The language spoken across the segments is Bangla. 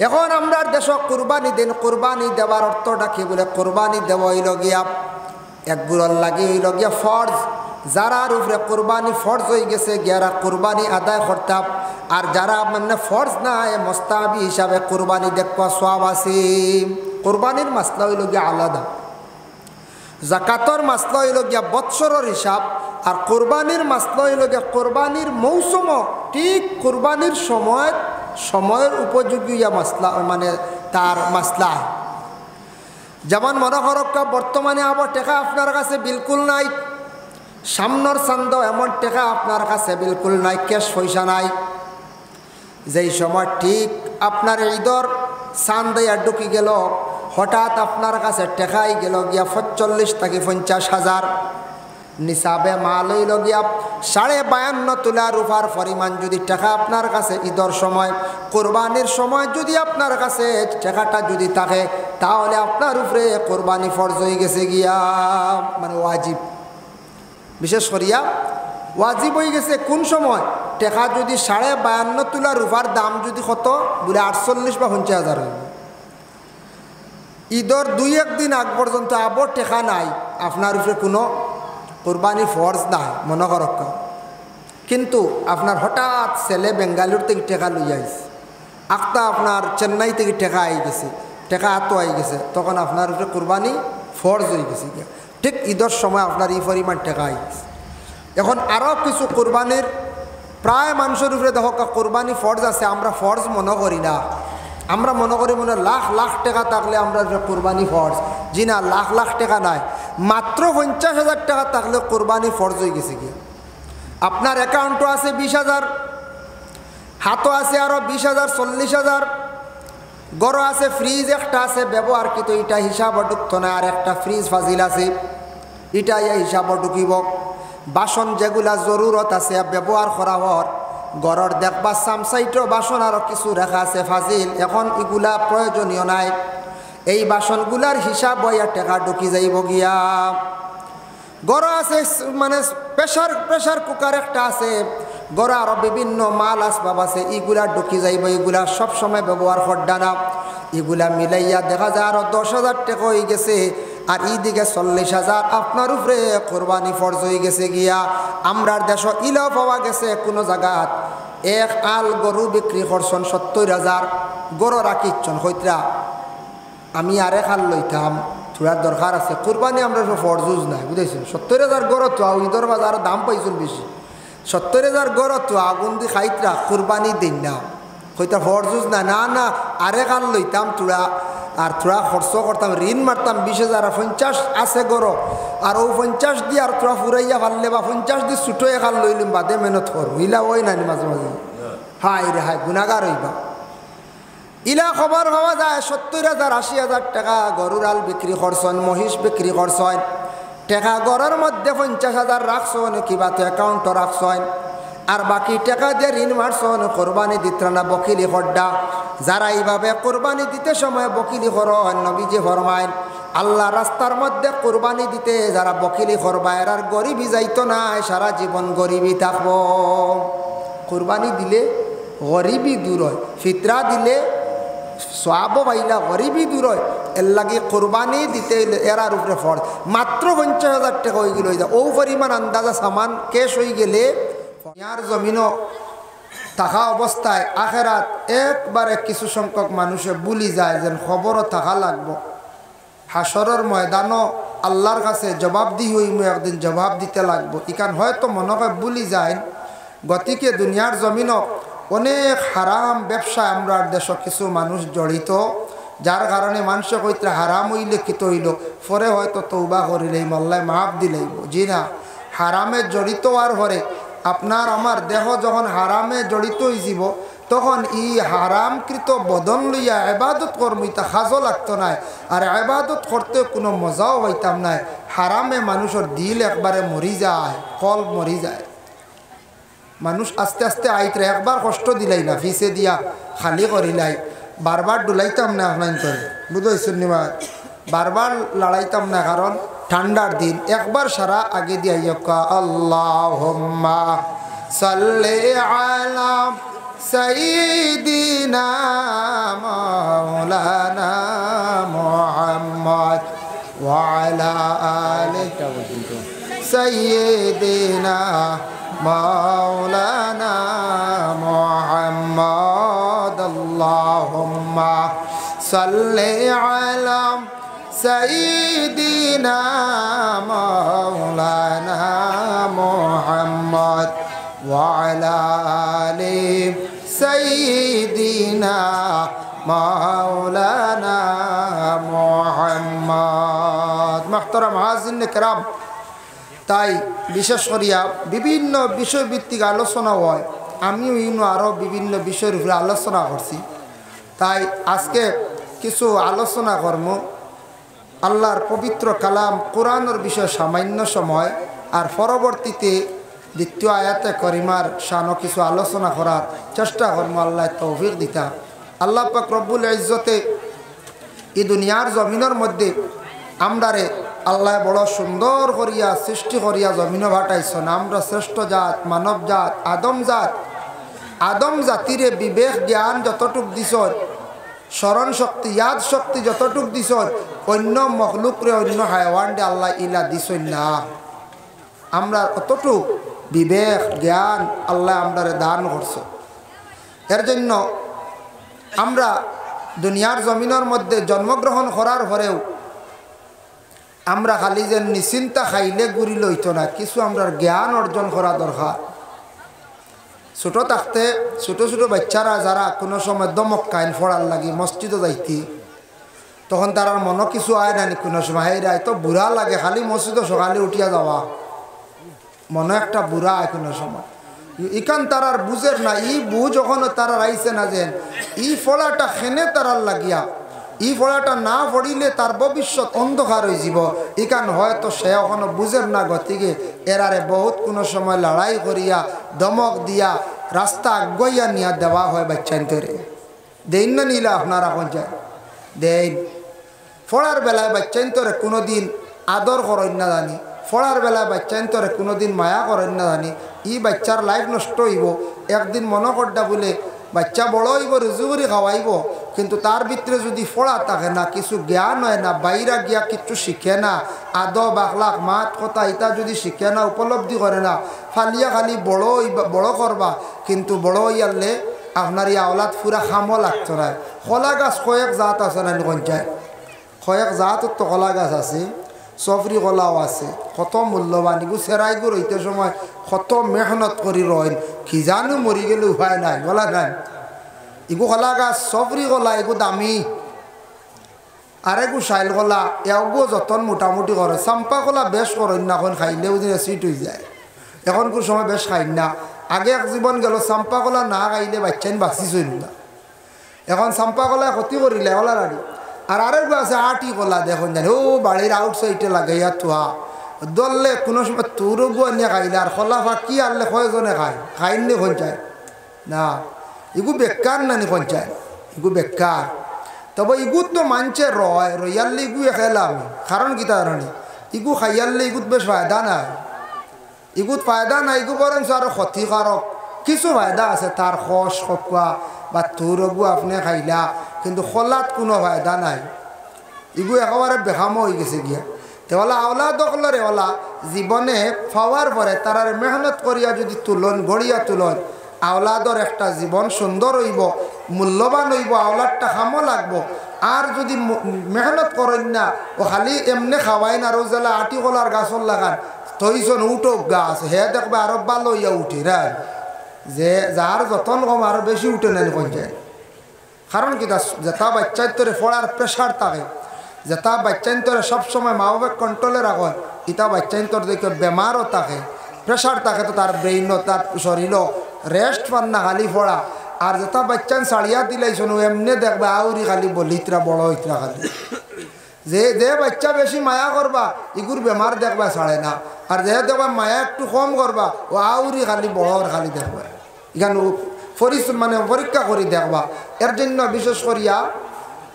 এখন আমরা দেশ কুরবানি দিন, কুরবানি দেওয়ার অর্থটা কি বলে? কুরবানি দেওয়া হইল গিয়া একগুলোর লাগে হইল গিয়া ফরজ। যারার উপরে কুরবানি ফরজ হয়ে গেছে গিয়ারা কুরবানি আদায় করতাম, আর যারা মানে ফরজ না মোস্তাহাবি হিসাবে কুরবানি দেখবা সওয়াব আছে। কুরবানির মাসলা হইল গিয়া আলাদা, জাকাতর মাসলা হইল গিয়া বৎসরের হিসাব, আর কুরবানির মাসলা হইল গিয়া কুরবানির মৌসুম ঠিক কুরবানির সময়ের উপযোগী মাসলা, মানে তার মাসলা। যেমন মনে করক বর্তমানে আবার টেকা আপনার কাছে বিলকুল নাই, সামনের চান্দ এমন টেকা আপনার কাছে বিলকুল নাই, ক্যাশ পয়সা নাই। যেই সময় ঠিক আপনার ঈদর চান্দ ঢুকি গেল, হঠাৎ আপনার কাছে টেকাই গেল গিয়া 45 থেকে 50,000, নিসাবে মাল হইল গিয়া 52.5 তোলা রূপার পরিমাণ। যদি টাকা আপনার কাছে ঈদর সময় কোরবানির সময় যদি আপনার কাছে টাকাটা যদি থাকে, তাহলে আপনার উপরে কোরবানি ফরজ হয়ে গেছে গিয়া, মানে ওয়াজিব। বিশেষ করিয়া ওয়াজিব হয়ে গেছে কোন সময়? টাকা যদি 52.5 তোলা রূপার দাম যদি কত বলে 48 বা 50,000 হইব, ঈদর 2-1 দিন আগ পর্যন্ত আবার টাকা নাই, আপনার উপরে কোনো কোরবানি ফরজ নাই মনে করক। কিন্তু আপনার হঠাৎ ছেলে বেঙ্গালুর থেকে টাকা লইয়া আইছে, আখতা আপনার চেন্নাই থেকে টাকা আই গেছে, টাকা আতো আই গেছে, তখন আপনার উপরে কোরবানি ফরজ হয়ে গেছে গিয়া। ঠিক ঈদের সময় আপনার এই পরিমাণ টাকা আই গেছে। এখন আরও কিছু কোরবানির প্রায় মানুষের উপরে দেখো কোরবানি ফরজ আছে, আমরা ফরজ মনে করি না। আমরা মনে করি মনে লাখ লাখ টাকা থাকলে আমরা কোরবানি ফরজ। জি না, লাখ লাখ টাকা নাই, মাত্র 50,000 টাকা থাকলে কোরবানি ফরজ হয়ে গেছে গিয়া। আপনার অ্যাকাউন্টও আছে 20,000, হাতও আছে আরও 20,000, 40,000, গড় আছে, ফ্রিজ একটা আছে ব্যবহার, কিন্তু এটা হিসাব ঢুকতো না। আর একটা ফ্রিজ ফাজিল আছে, এটা হিসাব ঢুকিব। বাসন যেগুলা জরুরত আছে ব্যবহার করা হওয়ার, গড়র দেখবা সামসাইটও বাসন আরও কিছু রেখা আছে ফাজিল, এখন এগুলা প্রয়োজনীয় নাই। এই বাসনগুলার হিসাব হইয়া টাকা ঢুকি যাইব গিয়া। গড় আছে মানে প্রেশার কুকার একটা আছে, গড় আরও বিভিন্ন মাল আসবাব আছে, এগুলা ঢুকি যাইব। এগুলা সবসময় ব্যবহার করডা না, এগুলা মিলাইয়া দেখা যায় আরও 10,000 টাকা হয়ে গেছে। আর এইদিকে 40,000 আপনার উপরে কোরবানি ফরজ হয়ে গেছে গিয়া। আমরার দেশ ইলাও পাওয়া গেছে কোনো জায়গাত এক আল গরু বিক্রি করছেন 70,000, গরু রাখিচ্ছন হইতরা আমি আরেক আল লইতাম, থোড়ার দরকার আছে, কোরবানি আমরা ফরজুজ নাই, বুঝেছেন? 70,000 গরু তো ঈদর বাজার দাম পাইছেন বেশি, 70,000 গরু তো আগুন দি খাইতরা কোরবানি দিন না, হইতা ফরজুজ না। না না, আরেক আল লইতাম থোড়া, আর থোড়া খরচ করতাম, ঋণ মারতাম 20,000, 50 আছে গরো, আর ও 50 দিয়ে আর থোড়া ফুরাইয়া ফাললে বা 50 দিয়ে ছুটো এখান লইলিম বাদে মেহনত কর, ইলা ওই নানি মাঝে মাঝে হাই রে হাই গুণাগার হইবা। ইলা খবর হওয়া যায় 70,000, 80,000 টাকা গরুর আল বিক্রি করছেন, মহিষ বিক্রি করছেন, টাকা গড়ের মধ্যে 50,000 রাখছেন, কিবা তো অ্যাকাউন্টও রাখছেন, আর বাকি টাকা দিয়ে ঋণ মারছেন, কোরবানি দিত না, বকিলি হড্ডা। যারা এইভাবে কোরবানি দিতে সময় বকিলি করেন, নবীজি ফরমাইন আল্লাহ রাস্তার মধ্যে কোরবানি দিতে যারা বকিলি করবা এরার গরিবই যাইতো না, সারা জীবন গরিবই থাকবো। কোরবানি দিলে গরিবই দূর হয়, ফিতরা দিলে সওয়াব পাইলা গরিবই দূর হয়। এর লাগে কোরবানি দিতে এরার উপরে ফরজ। মাত্র 50,000 টাকা হয়ে গেল, ও পরিমাণ আন্দাজা সামান কেশ হয়ে গেলে ইয়ার জমিনও থাকা অবস্থায় আখেরাত একবারে কিছু সংখ্যক মানুষে ভুলি যায় যেন খবরও থাকা লাগবো। হাসরের ময়দানও আল্লাহর কাছে জবাবদিহি হইমু, একদিন জবাব দিতে লাগবো। ইকান হয়তো মনে হয় ভুলি যায়। গতিকে দুনিয়ার জমিনও অনেক হারাম ব্যবসায় আমরা দেশ কিছু মানুষ জড়িত, যার কারণে মানুষ কইতে হারাম হইলে কিত হইল, পরে হয়তো তৌবা করিলেই আল্লাহ মাফ দিলেইব। জি না, হারামে জড়িত হওয়ার পরে আপনার আমার দেহ যখন হারামে জড়িত হয়ে যাব, তখন ই হারামকৃত বদন লইয়া ইবাদত করবো, তা সাজও লাগতো না, আর ইবাদত করতে কোনো মজাও পাইতাম না। হারামে মানুষের দিল একবারে মরি যায়, কল মরি যায়। মানুষ আস্তে আস্তে আইতরে একবার কষ্ট দিলাই না, ফিসে দিয়া খালি করিলাই, বারবার ডুলাইতাম না আপনার করে, বুঝেছেন নিবা, বারবার লড়াইতাম না, কারণ ঠান্ডার দিন একবার সারা আগে দিয়া আল্লাহুম্মা সাল্লি আলা সাইয়্যিদিনা مولانا محمد وعلى آل سيدنا مولانا محمد اللهم صل على سيدنا مولانا محمد وعلى آل سيدنا مولانا محمد محترم হাজিরিন کرام তাই বিশেষ করিয়া বিভিন্ন বিষয়ভিত্তিক আলোচনা হয় আমিও ইউনো আরও বিভিন্ন বিষয়ের উপরে আলোচনা করছি তাই আজকে কিছু আলোচনা কর্ম আল্লাহর পবিত্র কালাম কোরআনের বিষয়ে সামান্য সময় আর পরবর্তীতে দ্বিতীয় আয়াতে করিমার শানও কিছু আলোচনা করার চেষ্টা করবো আল্লাহ তৌফিক দিতা আল্লাহ পাক রব্বুল ইজ্জতে এই দুনিয়ার জমিনের মধ্যে আমরারে আল্লাহ বড় সুন্দর করিয়া সৃষ্টি করিয়া জমিন ভাটাইছেন আমরা শ্রেষ্ঠ জাত মানব জাত আদম জাতিরে বিবেক জ্ঞান যতটুক দিছ স্মরণ শক্তি ইয়াদ শক্তি যতটুক দিছ অন্য মখলুকরে অন্য হায়ওয়ানডে আল্লাহ ইলা দিছই না আমরা অতটুক বিবেক জ্ঞান আল্লাহ আমরারে দান করছ এর জন্য আমরা দুনিয়ার জমিনের মধ্যে জন্মগ্রহণ করার পরেও আমরা খালি যে নিশ্চিন্তা খাইলে গুড়ি লইত না কিছু আমরা জ্ঞান অর্জন করা দরকার ছোট থাকতে ছোট ছোট বাচ্চারা যারা কোনো সময় দমক কাইন ফড়ার লাগি মসজিদে যাইতি তখন তার মনে কিছু আয় না কোনো সময় হেরা এত বুড়া লাগে খালি মসজিদে সকালে উঠিয়া যাওয়া মনে একটা বুড়া আয় কোনো সময় ইকান তারার বুঝের না ই বুঝ যখন তারা আইছে না যেন ই ফলাটা খেনে তারার লাগিয়া ই ফলাটা না পড়িলে তার ভবিষ্যৎ অন্ধকার হয়ে যাব ইকান হয়তো সে এখনো বুঝের না গতিকে এরারে বহুত কোনো সময় লড়াই করিয়া দমক দিয়া রাস্তা আগুয়াইয়া নিয়া দেওয়া হয় বাচ্চান্তরে দেন না নিলে আপনারা এখন যায় দেন ফড়ার বেলায় বাচ্চান্তরে কোনো দিন আদর করেন না জানি ফড়ার বেলায় বাচ্চান্তরে কোনো দিন মায়া করেন না জানি ই বাচ্চার লাইফ নষ্ট হইব একদিন মনে করডা বলে বাচ্চা বড় হইব রুজু করে খাওয়াইব কিন্তু তার ভিতরে যদি ফড়া থাকে না কিছু জ্ঞান হয় না বাইরা গিয়া কিছু শিখে না আদব আখলাক মাত কথা ইটা যদি শিখে না উপলব্ধি করে না ফালিয়া খালি বড় করবা কিন্তু বড় হইয়ালে আপনার এই আওলাদ পুরা খামো লাগতো না কলা গাছ কয়েক জাত আছে না কঞ্চায় কয়েক জাতর তো কলা গাছ আছে সফরি কলাও আছে কত মূল্যবান এগু সেরাইগুলো হইতে সময় কত মেহনত করি রয়েন কি জানো মরি গেলে উপায় নাই বলা নাই এগু কলা গাছ সফরি কলা এগু দামি আর এগু শাইল কলা এগু যতন মোটামুটি করে চাম্পা কলা বেশ করেন না এখন খাইলেও দিন এসিড হয়ে যায় এখন কোন সময় বেশ খাই না আগে এক জীবন গেল চাম্পা কলা না খাইলে বাচ্চাইন বাঁচিছই না এখন চাম্পা কলা ক্ষতি করিলে কলা রাড়ি আর আরেকগু আছে আটি কলা দেখুন জানি ও বাড়ির আউট সাইডে লাগাইয়া থোয়া দললে কোনো সময় তোরও গু নিয়ে খাইলে আর কলা ফাঁকি আনলে কয়জনে খাইনি পঞ্চায় না এগু বেকার নানি পঞ্চায় এগু বেকার তবে ইগুত তো মানছে রয়াল্লে ইগু খেলাম কারণ কি কারণে ইগু খাইয়াল্লে ইগুত বেশ ফায়দা নাই ইগুত ফায়দা নাই ইগু বরং আরো ক্ষতিকারক কিছু ফায়দা আছে তার খস খপা বা তোরগু আপনি খাইলা কিন্তু খোলাত কোনো ফায়দা নাই ইগু একেবারে বেহামো হয়ে গেছে গিয়া তেওলা আওলা দখলরে ওলা জীবনে পাওয়ার পরে তারার মেহনত করিয়া যদি তুলন গড়িয়া তুলন আওলাদর একটা জীবন সুন্দর হইব মূল্যবান হইব আওলাদটা খামো লাগবো আর যদি মেহনত করেন না ও খালি এমনি খাওয়াই না রোজালা আটি কলার গাছর লাগান তৈজন উঠোক গাছ হে দেখবে আরো ভালো হইয়া উঠে রা যে যার যতন কম আরো বেশি উঠে নেন পঞ্চায়েত কারণ কি যেটা বাচ্চার তোরে পড়ার প্রেশার থাকে যেটা বাচ্চাইন তোরে সবসময় মা বাবা কন্ট্রোলে রাখেন ইটা বাচ্চাইন তোর দেখে বেমারও থাকে প্রেশার থাকে তো তার ব্রেইনও তার শরীরও রেস্ট পান না খালি পড়া আর যেটা বাচ্চান সাড়িয়া দিলাইছন এমনি দেখবে আউরি খালি বলিতরা বড় হইতরা খালি যে বাচ্চা বেশি মায়া করবা ইগুর বেমার দেখবা ছাড়ে না আর যে দেখবা মায়া একটু কম করবা ও আউরি খালি বড় খালি দেখবা এখানে মানে পরীক্ষা করি দেখবা এর জন্য বিশেষ করিয়া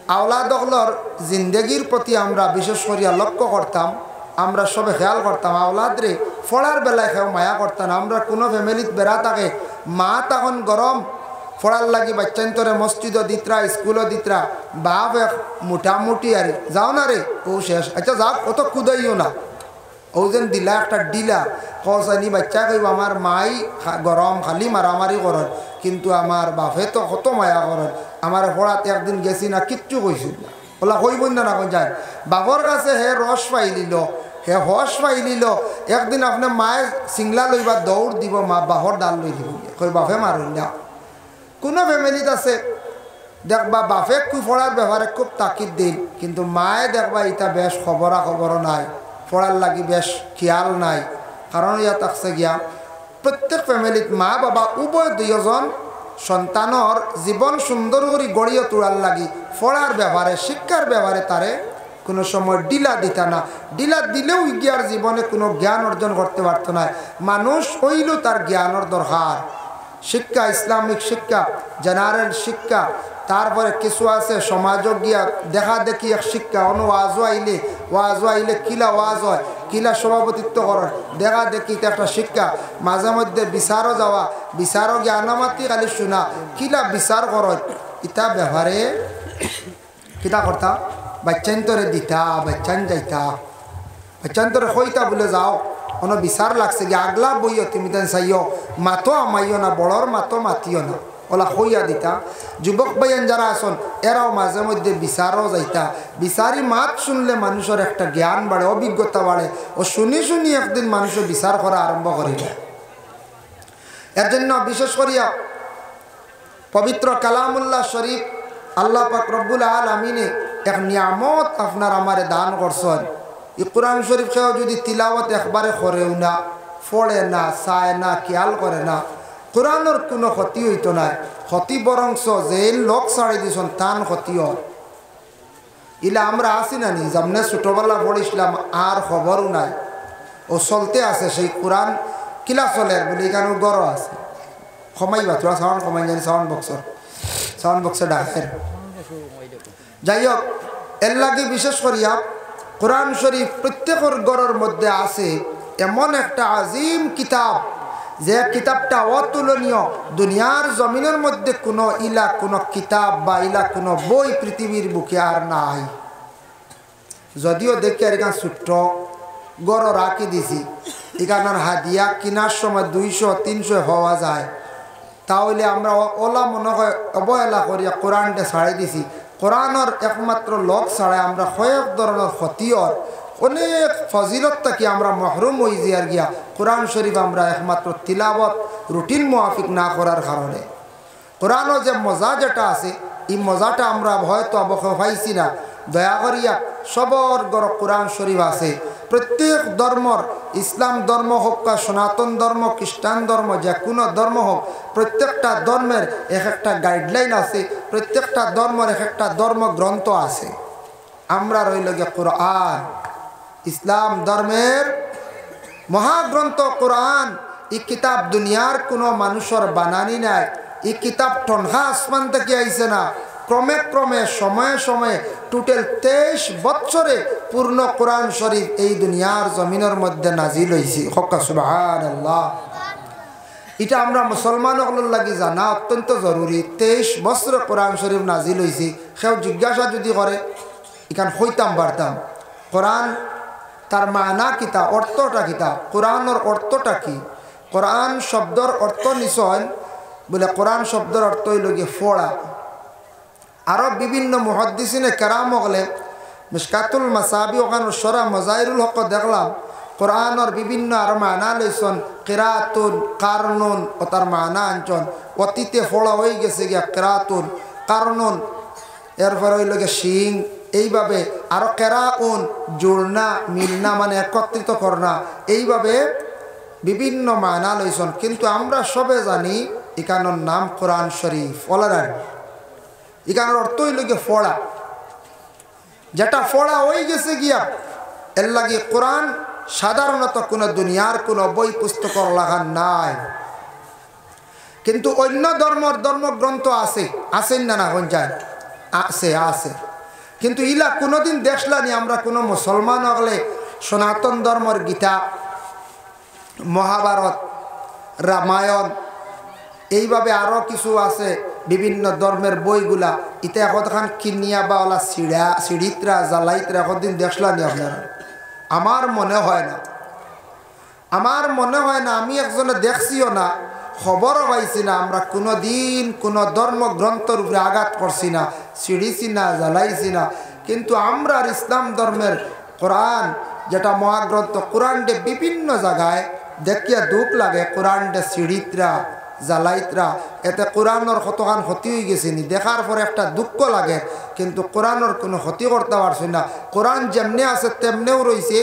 আওলাদগুলোর জিন্দগির প্রতি আমরা বিশেষ করিয়া লক্ষ্য করতাম আমরা সবে খেয়াল করতাম আওলাদরে পড়ার বেলায় খেয়ে মায়া করতাম আমরা কোনো ফ্যামিলিত বেড়া থাকে মা তখন গরম পড়ার লাগি বাচ্চান্তরে মসজিদও দিতরা স্কুলও দিতরা বাপ এক মোটামুটি আর যাও না রে ও শেষ আচ্ছা যাও অত কুদাইও না ও যেন দিলা একটা ডিলা কসানি বাচ্চা কইব আমার মাই গরম খালি মারামারি করেন কিন্তু আমার বাপে তো কত মায়া করেন আমার পড়াতে একদিন গেছি না কিচ্ছু কইছিল না ওলা কইব না না যায় বাপর কাছে হে রস পাই নিল হে হস পাই নিল একদিন আপনার মায়ের সিংলা লইবা দৌড় দিব মা বাপর ডাল লই দিব কই বাপে মারুন না কোনো ফ্যামিলিত আছে দেখবা বাপে খুব পড়ার ব্যাপারে খুব তাকিদ দিন কিন্তু মায়ে দেখবা এটা বেশ খবর নাই পড়ার লাগি বেশ খেয়াল নাই কারণ ইয়া থাকছে গিয়া প্রত্যেক ফ্যামিলিত মা বাবা উভয় দুইজন সন্তানর জীবন সুন্দর করে গড়িয়ে তোলার লাগি পড়ার ব্যাপারে শিক্ষার ব্যাপারে তারে কোনো সময় ডিলা দিত না ডিলা দিলেও গিয়ার জীবনে কোনো জ্ঞান অর্জন করতে পারতো না মানুষ হইল তার জ্ঞানের দরকার শিক্ষা ইসলামিক শিক্ষা জেনারেল শিক্ষা তারপরে কিছু আছে সমাজক গিয়া দেখা দেখি এক শিক্ষা ওয়াজও আইলে কিলা ওয়াজ হয় কিলা সভাপতিত্ব করেন দেখা দেখি একটা শিক্ষা মাঝে মধ্যে বিচারও যাওয়া বিচারও জ্ঞানামাতি খালি শোনা কিলা বিচার করেন ইটা ব্যবহারে কিতা করতা বাচ্চান্তরে দিতা বাচ্চান যাইতা বাচ্চান্তরে হইতা বলে যাও কোনো বিচার লাগছে গিয়ে আগলা বইও তুমি তেন চাইও মাতো আমাইও না বড়র মাতো মাতিও না ওলা হইয়া দিতা যুবক ভাইয়ান যারা আসন এরাও মাঝে মধ্যে বিচারও যাইতা বিচারি মাত শুনলে মানুষের একটা জ্ঞান বাড়ে অভিজ্ঞতা বাড়ে ও শুনি শুনি একদিন মানুষের বিচার করা আরম্ভ করিবে এর জন্য বিশেষ করিয়া পবিত্র কালামুল্লাহ শরীফ আল্লাহ পাক রব্বুল আলামিনে এক নিয়ামত আপনার আমারে দান করছেন এই কোরআন শরীফ খেয়েও যদি তিলাওয়াত একবারে করেও না পড়ে না চায় না খেয়াল করে না কোরআনের কোনো ক্ষতি হইতো না ক্ষতি বরংস যে লোক ছাড়ি দিয়েছেন তান ক্ষতি হয় ইলা আমরা আসি না নি যেমন ছোটোবেলা পড়িছিলাম আর খবরও নাই ও চলতে আছে সেই কোরআন কিলা চলে বলে এখানে গড় আছে কমাইবা তোরা সাউন্ড কমাই জানি সাউন্ড বক্সে ডাকের যাই হোক এর লাগে বিশেষ করিয়া কোরআন শরীফ প্রত্যেকের গড়ের মধ্যে আছে এমন একটা আজিম কিতাব যে কিতাবটা অতুলনীয় দুনিয়ার জমিনের মধ্যে কোনো কিতাব বা কোনো বই পৃথিবীর বুকে আর নাই যদিও দেখি আর এখানে ছোট্ট গড় রাখি দিছি এখানের হাদিয়া কেনার সময় 200-300 হওয়া যায় তাহলে আমরা ওলা মনে হয় অবহেলা করিয়া কোরআনটা ছাড়ি দিছি কোরআনের একমাত্র লোক ছাড়াই আমরা কয়েক ধরনের ক্ষতির অনেক ফজিলত থাকি আমরা মহরুম হয়ে যার গিয়া কোরআন শরীফ আমরা একমাত্র তিলাবত রুটিন মুআফিক না করার কারণে কোরআনের যে মজা যেটা আছে এই মজাটা আমরা হয়তো অবক্ষয় পাইছি না দয়া করিয়া সবর গড় কোরআন শরীফ আছে প্রত্যেক ধর্মর ইসলাম ধর্ম হোক বা সনাতন ধর্ম খ্রিস্টান ধর্ম যে কোনো ধর্ম হোক প্রত্যেকটা ধর্মের এক একটা গাইডলাইন আছে প্রত্যেকটা ধর্মের এক একটা ধর্মগ্রন্থ আছে আমরা রইল গিয়ে কোরআন ইসলাম ধর্মের মহাগ্রন্থ কোরআন এই কিতাব দুনিয়ার কোনো মানুষের বানানি নাই এই কিতাব ঠনহা আসমান থেকে আইছে না ক্রমে ক্রমে সময়ে সময়ে টোটাল 23 বছরে পূর্ণ কোরআন শরীফ এই দুনিয়ার জমিনের মধ্যে নাজিল হয়েছে হক্কা সুবহানাল্লাহ এটা আমরা মুসলমানগুলোর লাগি জানা অত্যন্ত জরুরি 23 বছরে কোরআন শরীফ নাজিল হয়েছে সেও জিজ্ঞাসা যদি করে এখান হইতাম পারতাম কোরআন তার মানা কিতা অর্থটা কিতা কোরআনের অর্থটা কি কোরআন শব্দর অর্থ নিশ্চয় বলে কোরআন শব্দের অর্থ হইল গিয়ে ফোড়া আরও বিভিন্ন মুহাদ্দিসিনে কেরাম হলে মিশকাতুল মাসাবি ওখানে সরা মজাইরুল হক দেখলাম কোরআনের বিভিন্ন আরও মানা লইছন কিরাতুন কারনুন ও তার মানা আনছন অতীতে ফোড়া হয়ে গেছে গিয়া কিরাতুন কারনুন এরপরে হইল গিয়ে শিং এইভাবে আরও কেরাউন জোড়না মিলনা মানে একত্রিত করনা এইভাবে বিভিন্ন মানা লইছন কিন্তু আমরা সবে জানি এখানোর নাম কোরআন শরীফ ওলার এখানের অর্থ হইল গিয়ে ফোড়া যেটা ফোড়া হয়ে গেছে গিয়া এর লাগে কোরআন সাধারণত কোনো দুনিয়ার কোনো বই পুস্তক লাগান নাই কিন্তু অন্য ধর্মগ্রন্থ আছে না না যায় আছে কিন্তু ইলা কোনোদিন দেখলানি আমরা কোনো মুসলমান হলে সনাতন ধর্মের গীতা মহাভারত রামায়ণ এইভাবে আরও কিছু আছে বিভিন্ন ধর্মের বইগুলা ইতে এখন কিনিয়া বা ওলা সিঁড়িতরা জ্বালাইতরা একদিন দেখলাম আপনারা। আমার মনে হয় না আমি একজনে দেখছিও না, খবরও পাইছি না, আমরা কোনো দিন কোনো ধর্মগ্রন্থর উপরে আঘাত করছি না, ছিঁড়িছি না, জ্বালাইছি না। কিন্তু আমরা ইসলাম ধর্মের কোরআন যেটা মহাগ্রন্থ, কোরআনটে বিভিন্ন জায়গায় দেখিয়া দুঃখ লাগে, কোরআনটে সিঁড়িতরা জ্বালাইতরা, এতে কোরআনের কতখান ক্ষতি হয়ে গেছে নি, দেখার পরে একটা দুঃখ লাগে। কিন্তু কোরআনের কোনো ক্ষতি করতে পারছি না। কোরআন যেমনি আছে তেমনিও রয়েছে।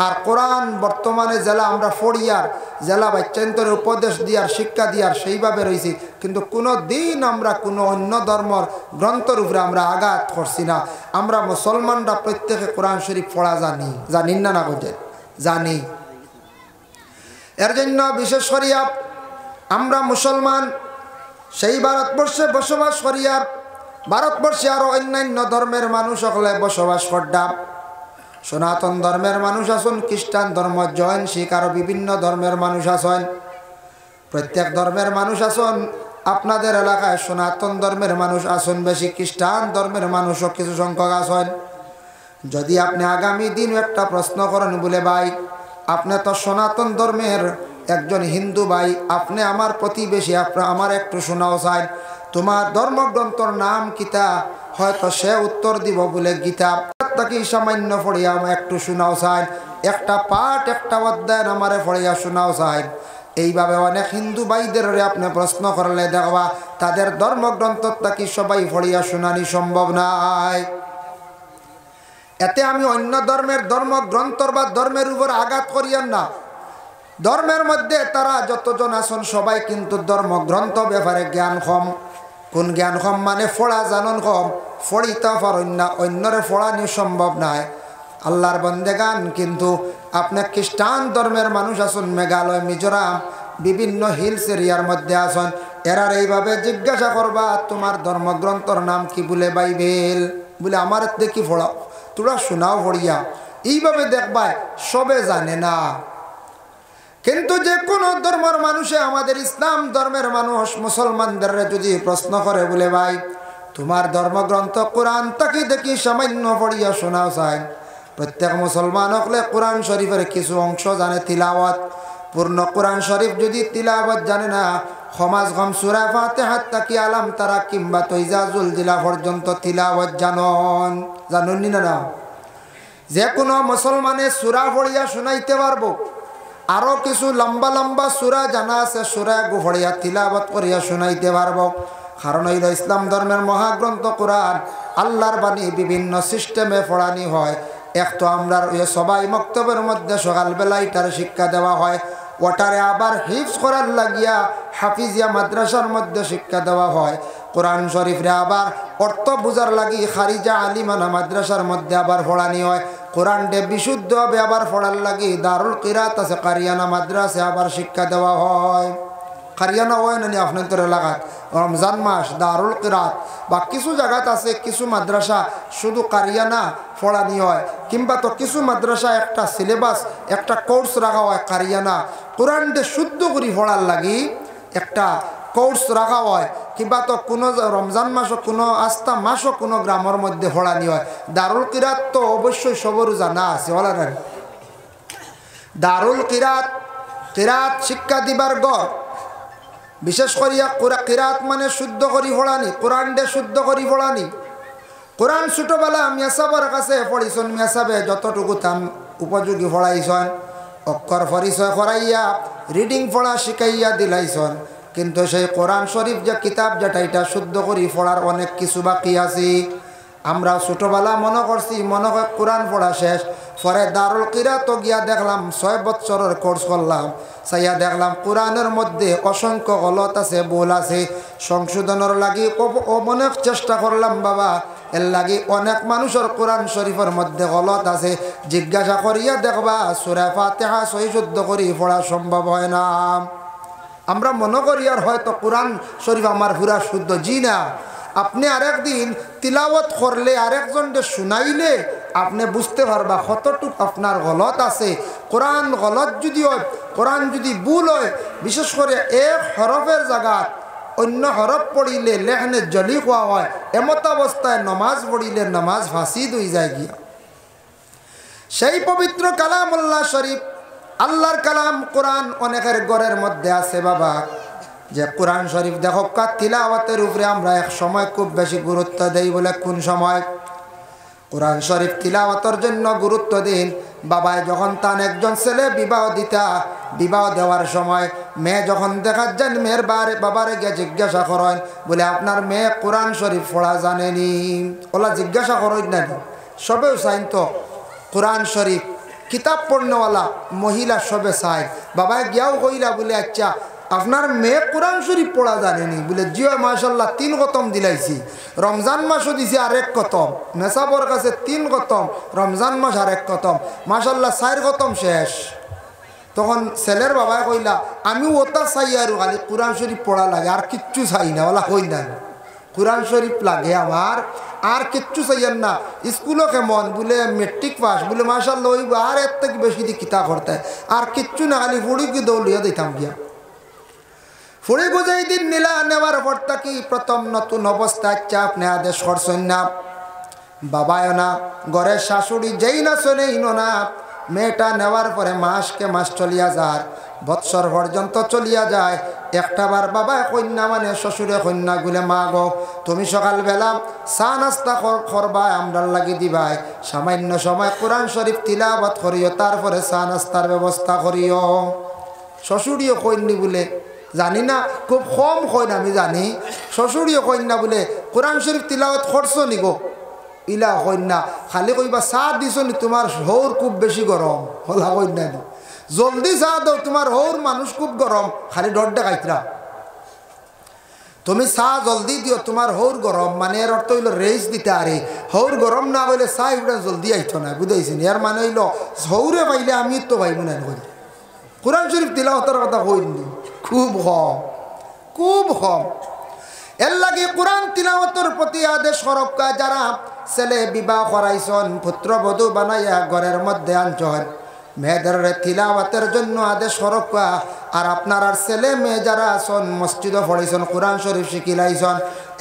আর কোরআন বর্তমানে জেলা আমরা ফড়িয়ার জেলা বাচ্চান্তরে উপদেশ দিয়ার শিক্ষা দিয়ার সেইভাবে রয়েছি। কিন্তু কোনো দিন আমরা কোনো অন্য ধর্মর গ্রন্থর উপরে আমরা আঘাত করছি না। আমরা মুসলমানরা প্রত্যেকে কোরআন শরীফ পড়া জানি না বুঝে জানি। এর জন্য বিশেষ করিয়া আমরা মুসলমান সেই ভারতবর্ষে বসবাস করিয়া ভারতবর্ষে আরও অন্যান্য ধর্মের মানুষ সকলে বসবাস করতাম। সনাতন ধর্মের মানুষ আছেন, খ্রিস্টান ধর্ম, জৈন, শিখ, আরও বিভিন্ন ধর্মের মানুষ আছেন। প্রত্যেক ধর্মের মানুষ আছেন। আপনাদের এলাকায় সনাতন ধর্মের মানুষ আছেন বেশি, খ্রিস্টান ধর্মের মানুষও কিছু সংখ্যক আছেন। যদি আপনি আগামী দিন একটা প্রশ্ন করেন বলে ভাই আপনি তো সনাতন ধর্মের একজন হিন্দু ভাই, আপনি আমার প্রতিবেশী, আপনার আমার একটু শোনাও চাই, তোমার ধর্মগ্রন্থর নাম কিতা? হয়তো সে উত্তর দিব বলে গীতা। তাকে সামান্য পড়িয়া একটু শোনাও চাই, একটা পাঠ একটা অধ্যায় আমারে পড়িয়া শোনাও চাই। এইভাবে অনেক হিন্দু ভাইদের আপনি প্রশ্ন করলে দেখবা তাদের ধর্মগ্রন্থ তাকে সবাই পড়িয়া শোনানি সম্ভব নাই। এতে আমি অন্য ধর্মের ধর্মগ্রন্থর বা ধর্মের উপর আঘাত করিয়ান না। ধর্মের মধ্যে তারা যতজন আছেন সবাই কিন্তু ধর্মগ্রন্থ ব্যাপারে জ্ঞান কম। কোন জ্ঞান কম মানে ফোড়া জানন কম, ফড়িতে পারেন না, অন্যরে ফোড়ানি সম্ভব নয়। আল্লাহর বন্দেগান কিন্তু আপনি খ্রিস্টান ধর্মের মানুষ আছেন মেঘালয়, মিজোরাম, বিভিন্ন হিলস এরিয়ার মধ্যে আছেন, এরার এইভাবে জিজ্ঞাসা করবা তোমার ধর্মগ্রন্থর নাম কি? বলে বাইবেল। বলে আমার দেখি ফোড়াও, তোরা শোনাও ফড়িয়া। এইভাবে দেখবা সবে জানে না। কিন্তু যে কোনো ধর্মের মানুষে আমাদের ইসলাম ধর্মের মানুষ মুসলমানদের যদি প্রশ্ন করে বলে ভাই তোমার ধর্মগ্রন্থ কোরআন তাকে দেখি সামান্য পড়িয়া শোনাও চাই। প্রত্যেক মুসলমান হলে কোরআন শরীফের কিছু অংশ জানে তিলাওয়াত। পূর্ণ কোরআন শরীফ যদি তিলাওয়াত জানে না, সমাজ গম সূরা ফাতিহা তাকি আলাম তারা কিংবা তৈজাজুল জিলা পর্যন্ত তিলাওয়াত জানুন না? যে কোনো মুসলমানে সূরা পড়িয়া শোনাইতে পারবো। আরও কিছু লম্বা লম্বা সূরা জানা আছে, সূরা পড়িয়া তিলাওয়াত করিয়া শোনাইতে পারবো। কারণ হইল ইসলাম ধর্মের মহাগ্রন্থ কোরআন আল্লাহর বাণী বিভিন্ন সিস্টেমে পড়ানি হয়। এক তো আমরা সবাই মক্তবের মধ্যে সকালবেলা এটার শিক্ষা দেওয়া হয়, ওটারে আবার হিফজ করার লাগিয়া হাফিজিয়া মাদ্রাসার মধ্যে শিক্ষা দেওয়া হয়। কোরআন শরীফরে আবার অর্থ বুঝার লাগি খারিজা আলিমানা মাদ্রাসার মধ্যে আবার পড়ানি হয়। কোরআনটে বিশুদ্ধভাবে আবার পড়ার লাগি দারুল কিরাত আছে, কারিয়ানা মাদ্রাসে আবার শিক্ষা দেওয়া হয়। কারিয়ানা হয় না আপনাদের এলাকাত রমজান মাস দারুল কিরাত বা কিছু জায়গাত আছে, কিছু মাদ্রাসা শুধু কারিয়ানা পড়ানি হয়, কিংবা তো কিছু মাদ্রাসা একটা সিলেবাস একটা কোর্স রাখা হয় কারিয়ানা। কোরআনটে শুদ্ধ করে পড়ার লাগি একটা কোর্স রাখা হয়, কিংবা তো কোনো রমজান মাসও কোনো আস্থা মাসও কোনো গ্রামের মধ্যে পড়ানি হয়। দারুল কিরাত তো অবশ্যই সবরও জানা আছে, বলা দারুল কিরাত কিরাত শিক্ষা দিবার গড়। বিশেষ করিয়া কিরাত মানে শুদ্ধ করি পড়ানি, কোরআনটে শুদ্ধ করি পড়ানি। কোরআন ছোটবেলা মিয়া সাহেবের কাছে পড়িছেন, মিয়া সাহেবে যতটুকু তাম উপযোগী পড়াইছেন, অক্ষর পরিচয় করাইয়া রিডিং পড়া শিখাইয়া দিলাইছেন। কিন্তু সেই কোরআন শরীফ যে কিতাব যেটা এটা শুদ্ধ করি পড়ার অনেক কিছু বাকি আছে। আমরা ছোটবেলা মনে করছি মনে হয় কোরআন পড়া শেষ, পরে দারুল কিরাত গিয়া দেখলাম 6 বছরের কোর্স করলাম, সাইয়া দেখলাম কোরআনের মধ্যে অসংখ্য গলত আছে, ভুল আছে। সংশোধনের লাগি অনেক চেষ্টা করলাম বাবা, এর লাগি অনেক মানুষের কোরআন শরীফের মধ্যে গলত আছে। জিজ্ঞাসা করিয়া দেখবা সূরা ফাতিহা সহি শুদ্ধ করি পড়া সম্ভব হয় না। আমরা মনে করি আর হয়তো কোরআন শরীফ আমার পুরা শুদ্ধ। জি না, আপনি আরেকদিন তিলাওয়াত করলে আরেকজনকে শুনাইলে আপনি বুঝতে পারবা কতটুক আপনার গলত আছে। কোরআন গলত যদি হয়, কোরআন যদি ভুল হয়, বিশেষ করে এক হরফের জায়গা অন্য হরফ পড়িলে লেহনে জলি খোয়া হয়, এমত অবস্থায় নমাজ পড়িলে নমাজ ফাঁসিদ হয়ে যায় গিয়া। সেই পবিত্র কালামুল্লাহ শরীফ, আল্লাহর কালাম কোরআন অনেকের ঘরের মধ্যে আছে বাবা, যে কোরআন শরীফ দেখো তিলাওয়াতের উপরে আমরা এক সময় খুব বেশি গুরুত্ব দেই। বলে কোন সময়? কোরআন শরীফ তিলাওয়াতের জন্য গুরুত্ব দিন বাবায় যখন তান একজন ছেলে বিবাহ দেওয়ার সময় মেয়ে যখন দেখা যান, মেয়ের বাবারে গিয়ে জিজ্ঞাসা করেন, বলে আপনার মেয়ে কোরআন শরীফ পড়া জানেনি? ওলা জিজ্ঞাসা করেন না, সবেও চাইন তো কোরআন শরীফ কিতাব পড়নেওয়ালা মহিলা সবে চাই। বাবায় গিয়াও কইলা বলে আচ্ছা আপনার মেয়ে কোরআন শরীফ পড়া জানেনি? বলে জিও মাশাল্লাহ 3 খতম দিলাইছি, রমজান মাসও দিছি আরেক খতম, মেসাবর কাছে 3 খতম, রমজান মাস আরেক খতম, মাশাল্লাহ 4 খতম শেষ। তখন ছেলের বাবায় কইলা আমি ওটা চাই আর খালি কোরআন শরীফ পড়া লাগে, আর কিচ্ছু চাই না। ওলা কই না, কোরআন শরীফ লাগে আমার, আর কিচ্ছু চাইয়েন না। স্কুলও কেমন? বলে মেট্রিক পাস। বলে মাশাল্লাহ ওই আর এর থেকে বেশি দিয়ে কিতা করতে, আর কিচ্ছু না, খালি ফুড়ি কি দৌড়িয়া দিতাম গিয়া। ফুড়ি গুজাই দিন নিলা, নেওয়ার পর থাকি প্রথম নতুন অবস্থা আচ্ছা আপনি আদেশ করছেন না, বাবায় না ঘরের শাশুড়ি যেই না শোনেই না, মেয়েটা নেওয়ার পরে মাসকে মাস চলিয়া যায়, বৎসর পর্যন্ত চলিয়া যায়। একটাবার বাবা কন্যা মানে শ্বশুরে কন্যা গুলে, মা গো তুমি সকালবেলা চা নাস্তা করবা, আমরার লাগি দিবাই, সামান্য সময় কোরআন শরীফ তিলাওয়াত করিও, তারপরে চা নাস্তার ব্যবস্থা করিও। শ্বশুরিও কইনি বলে জানি না, খুব কম কইন আমি জানি, শ্বশুরিও কইনা বলে কোরআন শরীফ তিলাওয়াত করছো নি গো? ইলা কইনা, খালি কইবা চা দিছ নি, তোমার হৌর খুব বেশি গরম। হলা কইনা নি, জলদি চা দাও, তোমার হৌর মানুষ খুব গরম, খালি ডর দেখাইতরা। তুমি চা জলদি দিও, তোমার হৌর গরম, মানে এর অর্থ হইল রেস দিতে আরে, হৌর গরম না হইলে চা এগুলো জলদি আইতো না, বুঝাইছেন? এর মানে হইল হৌরে পাইলে আমি তো পাইব না। কোরআন শরীফ তিলাওয়াতের কথা কইনি, খুব কম, খুব কম। এর লাগে কোরআন তিলাওয়াতের প্রতি আদেশ করক্কা, যারা ছেলে বিবাহ করাইছন, পুত্রবধূ বানাইয়া ঘরের মধ্যে আনছন, মেয়েদের তিলাওয়াতের জন্য আদেশ করক্কা। আর আপনার আর ছেলে মেয়ে যারা আছেন মসজিদে পড়াইছন, কোরআন শরীফ শিখিলাইছন,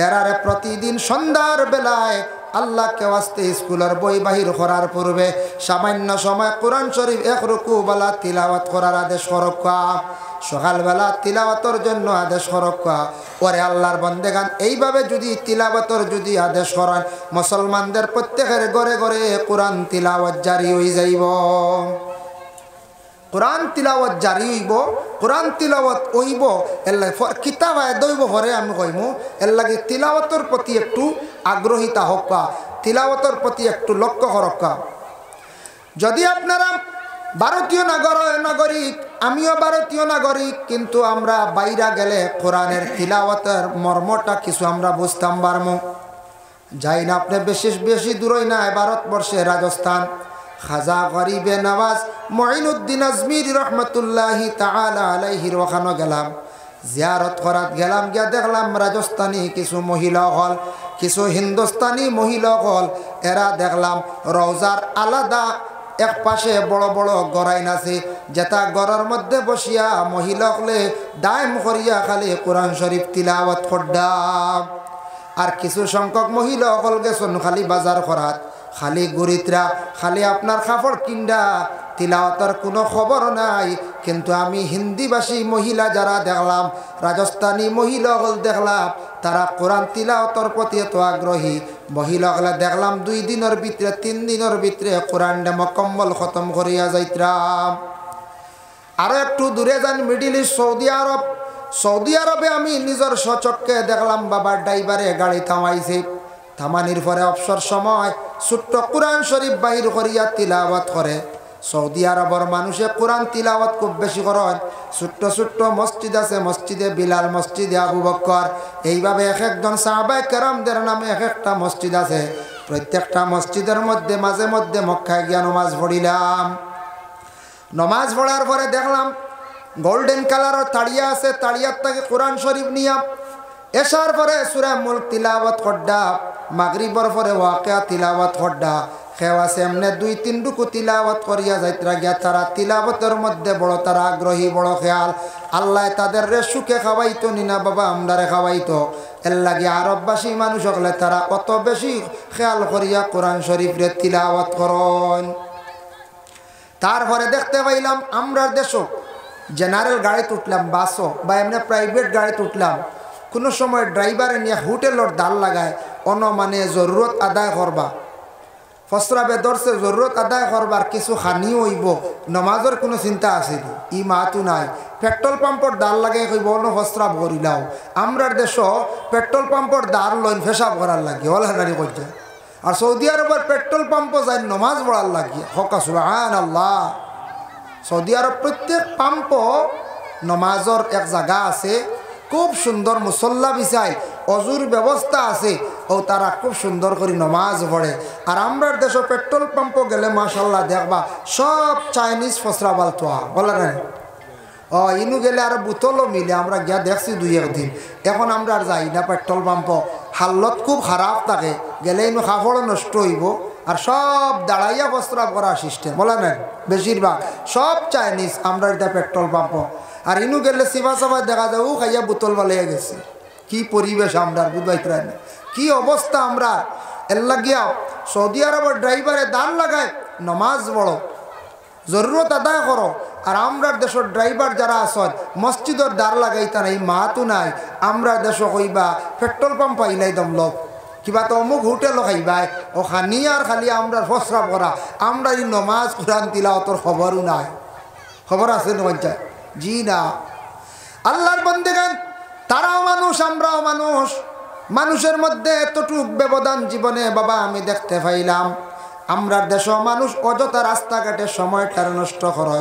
এরারে প্রতিদিন সন্ধ্যার বেলায় আল্লাহকে ওয়াস্তে স্কুলের বই বাহির করার পূর্বে সামান্য সময় কোরআন শরীফ এক রুকুবেলা তিলাওয়াত করার আদেশ করক্কা। সকালবেলা তিলাওয়াতের জন্য আদেশ করক্কা। ওরে আল্লাহর বান্দেগান, এইভাবে যদি তিলাওয়াতের যদি আদেশ করেন, মুসলমানদের প্রত্যেকের ঘরে ঘরে কোরআন তিলাওয়াত জারি হয়ে যাইব। কোরআন তিলাওয়াত জারি হইব, কোরআন তিলাওয়াত হইব, এর লাগে কিতাব দইব ঘরে আমি কইমু। এর লাগে তিলাওয়াতের প্রতি একটু আগ্রহিতা হক্কা, তিলাওয়াতের প্রতি একটু লক্ষ্য করক্কা। যদি আপনারা ভারতীয় নাগরিক, আমিও ভারতীয় নাগরিক, কিন্তু আমরা বাইরা গেলে কোরআনের তিলাওয়াতের মর্মটা কিছু আমরা বুঝতাম পারমু। যাই না আপনি বেশি দূরই না, ভারতবর্ষে রাজস্থান খাজা গরিবে নওয়াজ মঈনুদ্দিন আজমিরি রহমতুল্লাহি তাআলা আলাইহির ওখানে গেলাম, জিয়ারত করাত গেলাম, গিয়া দেখলাম রাজস্থানী কিছু মহিলা হল, কিছু হিন্দুস্তানি মহিলা হল, এরা দেখলাম রওজার আলাদা এক পাশে বড় বড় গড়াইন আছে, যেটা গড়ের মধ্যে বসিয়া মহিলা হলে দায়ম করিয়া খালি কোরআন শরীফ তিলাওয়াত করডা। আর কিছু সংখ্যক মহিলা হল গেছেন খালি বাজার করাত, খালি গরিতরা, খালি আপনার কাপড় কিনডা, তিলাওয়াতের কোনো খবর নাই। কিন্তু আমি হিন্দিভাষী মহিলা যারা দেখলাম, রাজস্থানী মহিলা হল দেখলাম, তারা কোরআন তিলাওয়াতের প্রতি এত আগ্রহী। মহিলাগুলা দেখলাম 2 দিনের ভিতরে 3 দিনের ভিতরে কোরআনটা মুকম্মল খতম করিয়া যাইতরাম। আরও একটু দূরে যান, মিডিল ইস্ট, সৌদি আরব। সৌদি আরবে আমি নিজের স্বচক্ষে দেখলাম বাবার ড্রাইভারে গাড়ি থামাইছে, থামানির পরে অবসর সময় ছোট্ট কোরআন শরীফ বাহির করিয়া তিলাওয়াত করে। সৌদি আরবের মানুষে কোরআন তিলাওয়াত খুব বেশি করেন। ছোট্ট ছোট্ট মসজিদ আছে, মসজিদে বিলাল, মসজিদে আবু বকর, এইভাবে এক একজন সাহাবায়ে কেরামদের নামে এক একটা মসজিদ আছে। প্রত্যেকটা মসজিদের মধ্যে মাঝে মধ্যে মক্কায় গিয়া নমাজ পড়িলাম। নমাজ পড়ার পরে দেখলাম গোল্ডেন কালারের তাড়িয়া আছে, তাড়িয়ার থেকে কোরআন শরীফ নিয়া এসার পরে সূরা মুলক তিলাওয়াত করডা, মাগরিবর পরে ওয়াকিয়া তিলাওয়াত করডা, খেও আছে এমনি 2-3 রুকু তিলাওয়াত করিয়া যাইতরা গিয়া তারা তিলাওয়াতের মধ্যে বড় তারা আগ্রহী, বড় খেয়াল। আল্লাহ তাদের রে সুখে খাওয়াইতো নিনা বাবা আমরারে খাওয়াইতো। এর লাগে আরববাসী মানুষ হলে তারা অত বেশি খেয়াল করিয়া কোরআন শরীফ রে তিলাওয়াত করন। তারপরে দেখতে পাইলাম আমরার দেশও জেনারেল গাড়িতে উঠলাম, বাসও বা এমনি প্রাইভেট গাড়িতে উঠলাম, কোনো সময় ড্রাইভারে নিয়ে হোটেলের দাল লাগায় মানে জরুরত আদায় করবা, ফসরাবে ধরছে জরুরত আদায় করবার কিছু খানিও হইব, নমাজের কোনো চিন্তা আছে ই মাতো নাই। পেট্রোল পাম্পর দাল লাগাই কইব অন্য ফসরাব করিলাও। আমরার দেশ পেট্রোল পাম্পর দাল লইন ফেসাব করার লাগে হলাহারি করছে। আর সৌদি আরবের পেট্রোল পাম্পও যাই নমাজ পড়ার লাগিয়ে হকা সুবহানাল্লাহ। সৌদি আরব প্রত্যেক পাম্প নমাজের এক জায়গা আছে, খুব সুন্দর মুসল্লা বিছাই, অজুর ব্যবস্থা আছে, ও তারা খুব সুন্দর করে নমাজ পড়ে। আর আমরার দেশে পেট্রোল পাম্পও গেলে মাশাল্লাহ দেখবা সব চাইনিজ ফসরাবাল তোয়া বলে না। ইনু গেলে আর বোতলও মিলে, আমরা গিয়া দেখছি 2-1 দিন। এখন আমরা আর যাই না পেট্রোল পাম্প, হালত খুব খারাপ থাকে, গেলে ইনু কাপড়ও নষ্ট হইব। আর সব দাঁড়াইয়া প্রস্রাব করার সিস্টেম বলে না, বেশিরভাগ সব চাইনিজ আমরা এটা পেট্রোল পাম্প। আর ইনু গেলে সিবা সাবা দেখা যায় ও খাইয়া বোতল বালিয়ে গেছে। কি পরিবেশ আমরা বুঝবাইতে না, কি অবস্থা আমরা। এর লাগিয়া সৌদি আরবের ড্রাইভারে দান লাগায় নমাজ পড়ো, জরুরত আদায় করো। আর আমরা দেশের ড্রাইভার যারা আছেন মসজিদের দ্বার লাগাইতা নাই, মাতো নাই। আমরা দেশ কইবা পেট্রোল পাম্প পাইলাই দম লোক কিবা তো অমুক হোটেলও খাইবাই, ও খানি আর খালি আমরা ফসরাব করা। আমরা এই নমাজ কোরআন তিলাওয়াতের খবরও নাই। খবর আছে না? জি না। আল্লাহর বান্দাগণ তারাও মানুষ, আমরাও মানুষ। মানুষের মধ্যে এতটুক ব্যবধান জীবনে বাবা আমি দেখতে পাইলাম। আমরা দেশ মানুষ অযথা রাস্তাঘাটে সময়টা নষ্ট করে।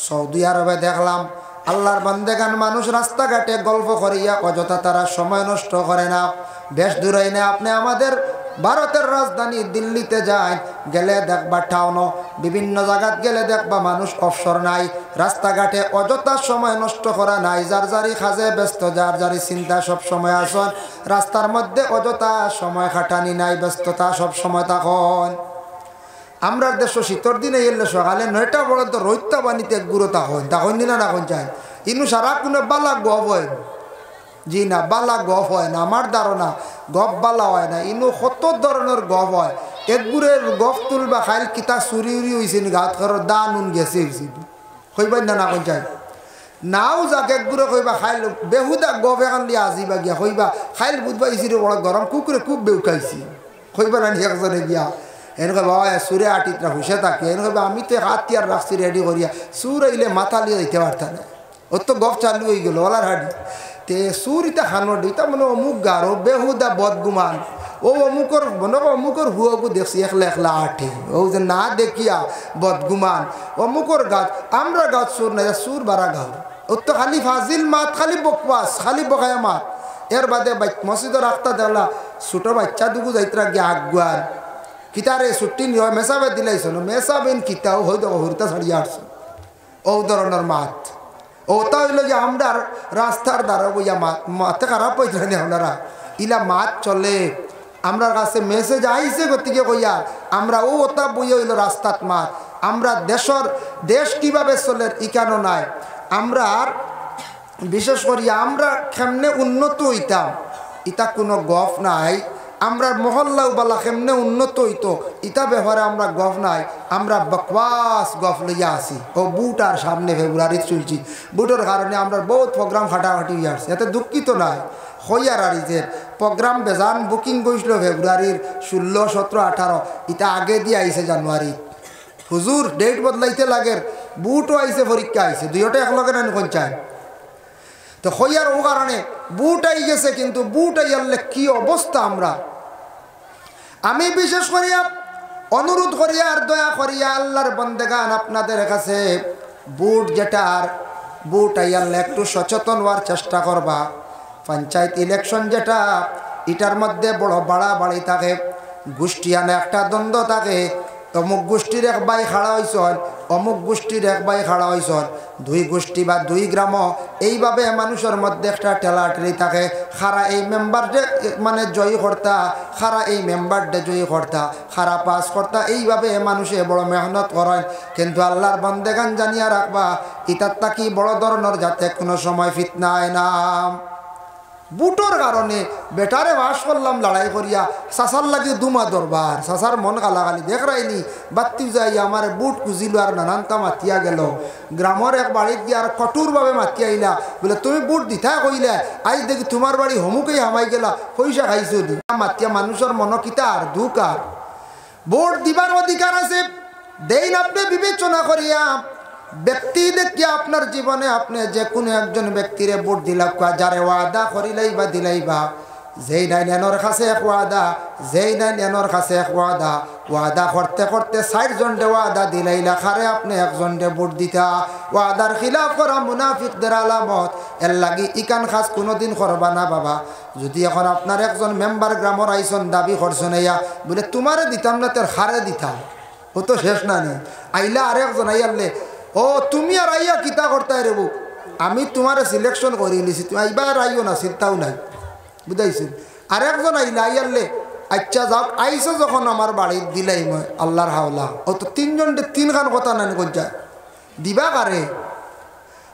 সৌদি আরবে দেখলাম আল্লাহর বান্দাগণ মানুষ রাস্তাঘাটে গল্প করিয়া অযথা তারা সময় নষ্ট করে না। বেশ দূরে না, আপনি আমাদের ভারতের রাজধানী দিল্লিতে যান, গেলে দেখবা টাউনও বিভিন্ন জায়গাত গেলে দেখবা মানুষ অবসর নাই, রাস্তাঘাটে অযথা সময় নষ্ট করা নাই। যার যারি কাজে ব্যস্ত, যার যারি চিন্তা সব সময় আসন। রাস্তার মধ্যে অযথা সময় খাটানি নাই, ব্যস্ততা সব সময় তখন। আমরা দেশ শীতর দিনে এলে সকালে 9টা পর্যন্ত রৈত্যা বাণীতে গুঁড়ো তখন দিনা রাখন চাই। ইনু সারা কোনো বালা গপ হয়, জি না বালা গপ হয় না। আমার ধারণা গপ বালা হয় না, ইনু কত ধরনের গপ হয়। এক গুড়ের গপ তুলবা খাইল কিতা চুরি উড়ি হয়েছে নি, গাত ঘর দা নুন গেছে কইবাই না কোন চাই নাও যাক। এক গুড়ে কইবা খাইল বেহুদা গপ এখান দিয়ে আজিবা গিয়া কইবা খাইল বুধবা ইসিরে বড় গরম কুকুরে খুব বেউ খাইছি কইবা না একজনে গিয়া। এনেকে বাবা সুরে আটিতরা হুসে থাকে, এনেকে আমি তো হাত তিয়ার রাখছি রেডি করিয়া, সুর আইলে মাথা লিয়ে দিতে পারতাম না। ওর তো গপ চালু হয়ে গেল ওলার হাডি তে সুর ইতা খানো দিতা মানে অমুক গার ও বেহুদা বদগুমান। ও অমুকর মনে অমুকর হুয়াকু দেখছি একলা একলা আঠে, ও যে না দেখিয়া বদগুমান অমুকর গাছ। আমরা গাছ সুর না, সুর বাড়া গাও। ওর তো খালি ফাজিল মাত, খালি বকবাস, খালি বকায়া মাত। এর বাদে মসজিদের রাস্তা দেখলা ছোটো বাচ্চা দুগু যাইতরা গিয়া আগুয়ার কিতারে ছুটি নিয়ে মেসাবে দিলাইছ না, মেসাবেন কিতাও হয়তো হরিতা ছাড়িয়ে আসছ। ও ধরনের মাত ওটা হইল যে আমরা রাস্তার দ্বারা বইয়া মাথা খারাপ হয়েছে না আপনারা ইলা মাত চলে। আমরা কাছে মেসেজ আইসে গতিকে কইয়া আমরা ও ওটা বইয়া হইল রাস্তাত মাত। আমরা দেশ কিভাবে চলে ইকানো নাই। আমরা বিশেষ করি আমরা কেমনে উন্নত হইতাম ইটা কোনো গফ নাই। আমরা মহল্লা বালা কেমনে উন্নত হইতো ইটা ব্যাপারে আমরা গফ নাই। আমরা বকবাস গফ লইয়া আসি। ও বুট আর সামনে ফেব্রুয়ারিতে চলছি, বুটের কারণে আমরা বহুত প্রোগ্রাম ফাটাফাটি হয়ে আসছি। এতে দুঃখিত নাই। হইয়ার আরিজের প্রোগ্রাম বেজান বুকিং করছিল ফেব্রুয়ারির 16, 17, 18 ইটা আগে দিয়ে আইছে জানুয়ারি। হুজুর ডেট বদলাইতে লাগে, বুটও আইছে, পরীক্ষা আইছে, দুইটা একলগে না কোন চায়। তো হইয়ার ও কারণে বুট আই গেছে, কিন্তু বুট আইয়ারলে কি অবস্থা। আমি বিশেষ করিয়া অনুরোধ করিয়া আর দয়া করিয়া আল্লাহর বন্দেগান আপনাদের কাছে বুট যেটার বুট আইয়ারলে একটু সচেতন হওয়ার চেষ্টা করবা। পঞ্চায়েত ইলেকশন যেটা এটার মধ্যে বড় বাড়াবাড়ি থাকে, গোষ্ঠীয়ানে একটা দ্বন্দ্ব থাকে। অমুক গোষ্ঠীর এক ভাই খাড়া হয়েছেন, অমুক গোষ্ঠীর এক ভাই খাড়া হয়েছেন, দুই গোষ্ঠী বা দুই গ্রাম, এইভাবে মানুষের মধ্যে একটা ঠেলাঠেলি থাকে। খারা এই মেম্বারডে মানে জয়ী কর্তা, খারা এই মেম্বারডে জয়ী কর্তা, খারা পাস কর্তা, এইভাবে মানুষে বড় মেহনত করেন। কিন্তু আল্লাহর বন্দেগান জানিয়া রাখবা, ইতার তাকি বড় ধরনের যাতে কোনো সময় ফিতনা হয় না। বুটোর কারণে বেটারে বাস করলাম লড়াই করিয়া, চাচার লাগি দুমা দরবার, চাচার মন গালাগালি দেখ রাইনি, বাত্তি যাই আমার বুট কুজিল আর নানানটা মাতিয়া গেল। গ্রামের এক বাড়িত গিয়ে আর কঠোরভাবে মাতি আইলা, বলে তুমি বুট দিথা কইলে, আজ দেখি তোমার বাড়ি হমুকেই হামাই গেলা, পয়সা খাইছো দি। মাতিয়া মানুষের মন কিতা আর দুকার। ভোট দিবার অধিকার আছে, দেন আপনি বিবেচনা করিয়া। ব্যক্তি দেখিয়া আপনার জীবনে আপনি যে কোনো একজন ব্যক্তিরে ভোট দিলা, যারে ওয়াদা করিলাই বা দিলাইবা, যেই নাই নেনর কাছে এক ওয়াদা, যেই নাই নেনর কাছে এক ওয়াদা, ওয়াদা করতে করতে 60 জনডে ওয়াদা দিলাইলা, খারে আপনি একজনডে ভোট দিতা। ওয়াদার খিলাফ করা মুনাফিকদের আলামত। এর লাগি ইকান খাস কোনোদিন করবা না বাবা। যদি এখন আপনার একজন মেম্বার গ্রামের আইসন দাবি করছেন, ইয়া বলে তোমারে দিতাম না, তোর খারে দিতাম, ও তো শেষ না নি। আইলা আরেকজন আইয়ারলে, ও তুমি আর আইয়া কিতা করতে রেবু, আমি তোমারে সিলেকশন করে নিছি, তুমি আইবার আইও না, চিন্তাও নাই, বুঝাইছি। আরেকজন আইলা আইয়ারলে, আচ্ছা যাও, আইসো যখন আমার বাড়ির দিলাই মই আল্লাহর হাওলা, ও তো 3 জনটে 3 খান কথা নাই কজ্জা দিবা কারে।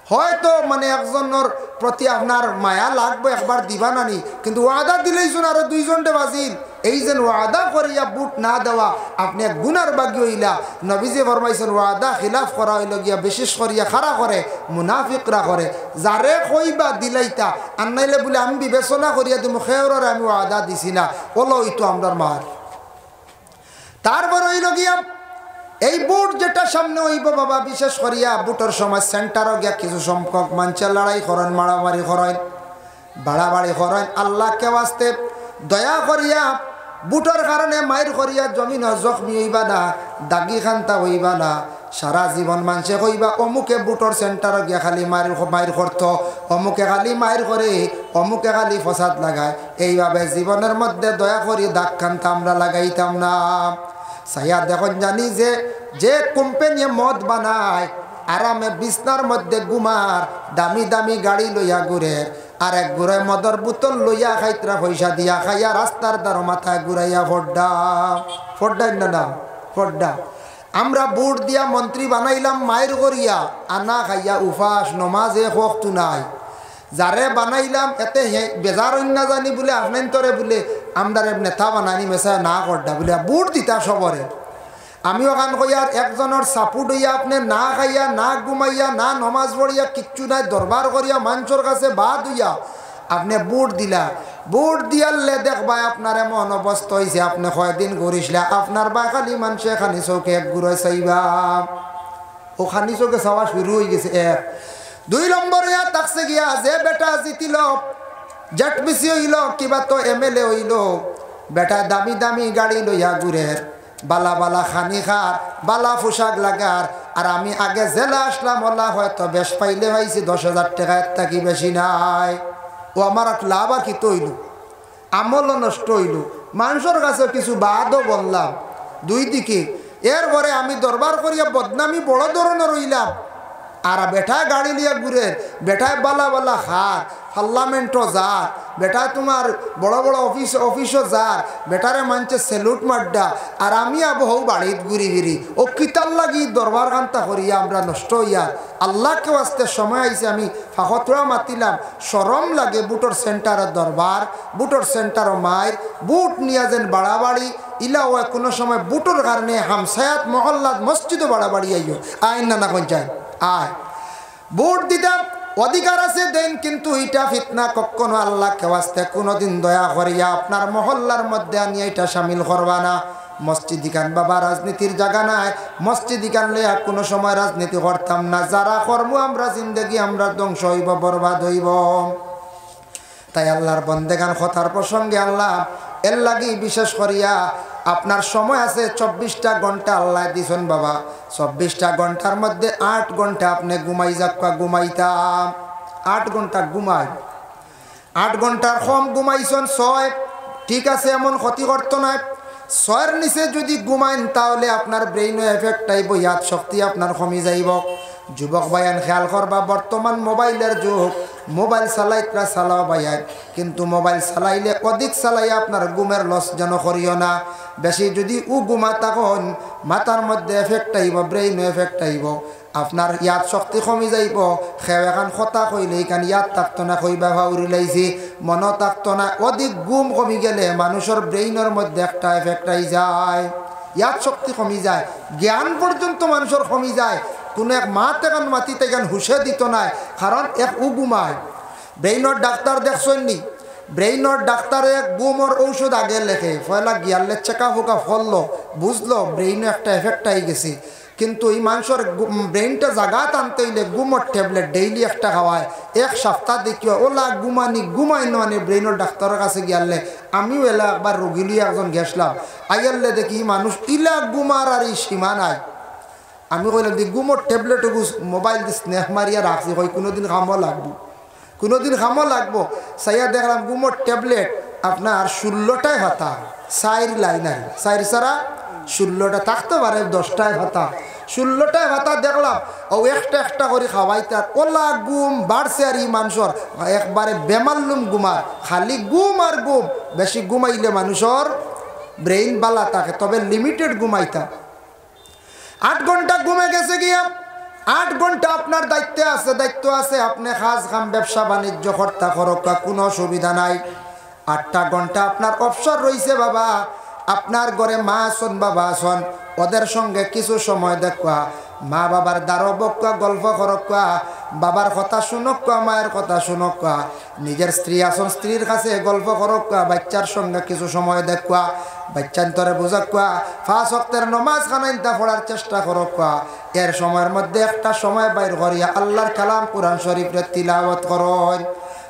হয়তো মানে একজনের প্রতি আপনার মায়া লাগবে, একবার দিবা নানি, কিন্তু ওয়াদা দিলেইছুন আরো 2 জনটে বাজিল। এই যে ওয়াদা করিয়া বুট না দেওয়া, আপনি এক গুনার বাগি হইলা। নবীজি ফরমাইছেন ওয়াদা খিলাফ করা হইল গিয়া বিশেষ করিয়া খারা করে মুনাফিকরা করে। যারে কইবা দিলাইতা, আর নাইলে বলে আমি বিবেচনা করিয়া তুমি খেয়রে আমি ওয়াদা দিছি না, ওলো হইতো আমরার মার। তারপর হইল গিয়া এই বুট যেটা সামনে হইব বাবা, বিশেষ করিয়া বুটের সময় সেন্টারও গিয়া কিছু সংখ্যক মানুষের লড়াই করেন, মারামারি করেন, বাড়াবাড়ি করেন। আল্লাহকে বাস্তে দয়া করিয়া বুটের কারণে মায়ের করিয়া জমিন জখমি হইবা না, দাগি খান্তা হইবা না। সারা জীবন মানুষে কইবা অমুকে বুটর সেন্টারও গিয়া খালি মায়ের করত, অমুকে খালি মায়ের করে, অমুকে খালি ফসাদ লাগায়। এইভাবে জীবনের মধ্যে দয়া করি দাগ খান্তা আমরা লাগাইতাম না। সাইয়া দেখুন জানি যে কোম্পানি মদ বানায়, আরামে বিছনার মধ্যে ঘুমার, দামি দামি গাড়ি লইয়া ঘুরে, আর এক ঘুরে মদর বোতল লইয়া খাইতরা পয়সা দিয়া খাইয়া রাস্তার দ্বার মাথায় ঘুরাইয়া ফড্ডা না ফড্ডা। আমরা বুট দিয়া মন্ত্রী বানাইলাম মায়ের করিয়া, আনা খাইয়া উফাস নমাজে হকতু নাই। যারে বানাইলাম এতে বেজার না জানি বলে আপনার তরে বলে আমরা নেতা বানানি মেসা না করডা বলে বুট দিতা সবরে। আমি ওখান কইয়ার একজনের সাপুট হইয়া আপনি না খাইয়া, না ঘুমাইয়া, না নমাজ পড়িয়া, কিচ্ছু নাই, দরবার করিয়া মানুষের কাছে বাদ হইয়া আপনি বুট দিলা। বুট দিয়ালে দেখবা আপনার এমন অবস্থা হয়েছে, আপনি কয়দিন ঘুরিসলা আপনার বা খালি মানুষে খানি চৌকে এক ঘুরে চাইবা, ও খানি চৌকে চাওয়া শুরু হয়ে গেছে। 2 নম্বর ইয়া তাকছে গিয়া যে বেটা জিতিল, জেট মিসি হইল, কিবা তো MLA হইল, বেটা দামি দামি গাড়ি লইয়া ঘুরে, বালা বালা খানি খার, বালা পোশাক লাগার। আর আমি আগে জেলা আসলাম, ওলা হয়তো বেশ পাইলে পাইছি 10,000 টাকা, এর থাকি বেশি নাই। ও আমার লাভ আর কি তৈল, আমলও নষ্ট হইল, মানুষের কাছে কিছু বাদও বললাম, 2 দিকে। এরপরে আমি দরবার করিয়া বদনামি বড় ধরনের হইলাম। আর বেটায় গাড়ি লিয়া ঘুরে, বেটায় বালা বালা খার, পার্লামেন্টও যার, বেটায় তোমার বড় বড় অফিসও যার, বেটারে মানছে সেলুট মাড্ডা। আর আমি আবহাও বাড়িত ঘুরি ঘিরি, ও কিতার লাগি দরবার কান্তা করিয়া আমরা নষ্ট হইয়া। আল্লাহকে আসতে সময় আইসে, আমি ফাঁকতরা মাতিলাম, সরম লাগে। বুটর সেন্টারের দরবার, বুটর সেন্টারও মায়ের, বুট নিয়া যেন বাড়াবাড়ি ইলা হয়। কোনো সময় বুটর কারণে হামসায়াত মহল্লাত মসজিদও বাড়াবাড়ি আইও, আইন না পঞ্চায়েত আয়। ভোট দিতাম অধিকার আছে দেন, কিন্তু এটা ফিতনা কখনো আল্লাহকে ওয়াস্তে কোনোদিন দয়া করিয়া আপনার মহল্লার মধ্যে আনিয়ে এটা সামিল করবা না। মসজিদ ইকান বাবা রাজনীতির জায়গা নাই, মসজিদ ইকান লইয়া কোনো সময় রাজনীতি করতাম না। যারা কর্ম আমরা জিন্দগি আমরা ধ্বংস হইব, বরবাদ হইব। তাই আল্লাহর বন্দেগান কথার প্রসঙ্গে আল্লাহ এর লাগি বিশেষ করিয়া আপনার সময় আছে 24টা ঘন্টা আল্লাহ দিছেন বাবা। 24টা ঘন্টার মধ্যে 8 ঘন্টা আপনি ঘুমাই যাক্কা, ঘুমাইতাম 8 ঘন্টা ঘুমাই, 8 ঘন্টার কম ঘুমাইছেন 6, ঠিক আছে, এমন ক্ষতি করতো না। ছয়ের নিচে যদি ঘুমাইন তাহলে আপনার ব্রেইনও এফেক্ট আইব, ইয়াদ শক্তি আপনার কমি যাইব। যুবক ভাইয়ান খেয়াল করবা, বর্তমান মোবাইলের যুগ, মোবাইল চালাইতরা চালাও ভাইয়ান, কিন্তু মোবাইল চালাইলে অধিক চালাই আপনার ঘুমের লস যেন করিও না। বেশি যদি ঘুমা তখন মাথার মধ্যে এফেক্ট আইব, ব্রেইনও এফেক্ট আইব, আপনার ইয়াদ শক্তি কমি যাইব। খেও এখন কথা কইলে এখান ইয়াদ থাকতো না, কইবা ভাউরি লাইছি, মনও থাকতো না। অধিক ঘুম কমি গেলে মানুষের ব্রেইনের মধ্যে একটা এফেক্ট আই যায়, ইয়াদ শক্তি কমি যায়, জ্ঞান পর্যন্ত মানুষের কমি যায়। কোনো এক মাত এখন মাতিতে এখন হুশে দিত নাই, কারণ এক ঘুমায়। ব্রেইনের ডাক্তার দেখছেন নি, ব্রেইনের ডাক্তারে ঘুমর ঔষধ আগে লেখে, পয়লা গিয়ালে চেকা ফুকা ফললো, বুঝলো ব্রেইনে একটা এফেক্ট আই গেছে। কিন্তু এই মানুষের ব্রেইনটা জাগাত আনতে হইলে ঘুমর ট্যাবলেট ডেইলি একটা খাওয়ায়, এক সপ্তাহ দেখিও ওলা ঘুমাইন মানে ব্রেইনের ডাক্তারের কাছে গিয়ালে। আমিও এলা একবার রোগী লিয়ে একজন গেছিলাম, আইয়ালে দেখি মানুষ ইলা ঘুমার আর এই সীমা নাই। আমি কইলাম দি ঘুমর ট্যাবলেট মোবাইল দিয়ে স্নেহ মারিয়া রাখছি, কই কোনোদিন খামো লাগবো, কোনোদিন খামো লাগবো। সাইয়া দেখলাম ঘুমর ট্যাবলেট আপনার 16টায় হাতা, 4 লাইন আর 4 ছাড়া 16টা থাকতে পারে, 10টায় ভাতা, 16টায় ভাতা দেখলাম। ও একটা একটা করে খাওয়াইতার ওলা ঘুম বাড়ছে। আর এই মানুষের একবারে বেমাল্লুম ঘুমার, খালি ঘুম আর ঘুম। বেশি ঘুমাইলে মানুষের ব্রেইন বালা থাকে, তবে লিমিটেড ঘুমাইতা। 8 ঘন্টা ঘুমে গেছে গিয়া, 8 ঘন্টা আপনার দায়িত্ব আছে। আপনি কাজ কাম ব্যবসা বাণিজ্য কর্তা করকা, কোনো অসুবিধা নাই। 8টা ঘন্টা আপনার অবসর রয়েছে বাবা। আপনার ঘরে মা আসন বাবা আসন, ওদের সঙ্গে কিছু সময় দেখা, মা বাবার দ্বারো বকা, গল্প করকা, বাবার কথা শুনকা, মায়ের কথা শুনকা। নিজের স্ত্রী আসন, স্ত্রীর কাছে গল্প করকা, বাচ্চার সঙ্গে কিছু সময় দেখা, বাচ্চান্তরে বুঝাকা। 5 ওয়াক্তের নমাজ খানাইতা পড়ার চেষ্টা করকা। এর সময়ের মধ্যে একটা সময় বাইর করিয়া আল্লাহর কালাম কুরআন শরীফের তিলাওয়াত করুন।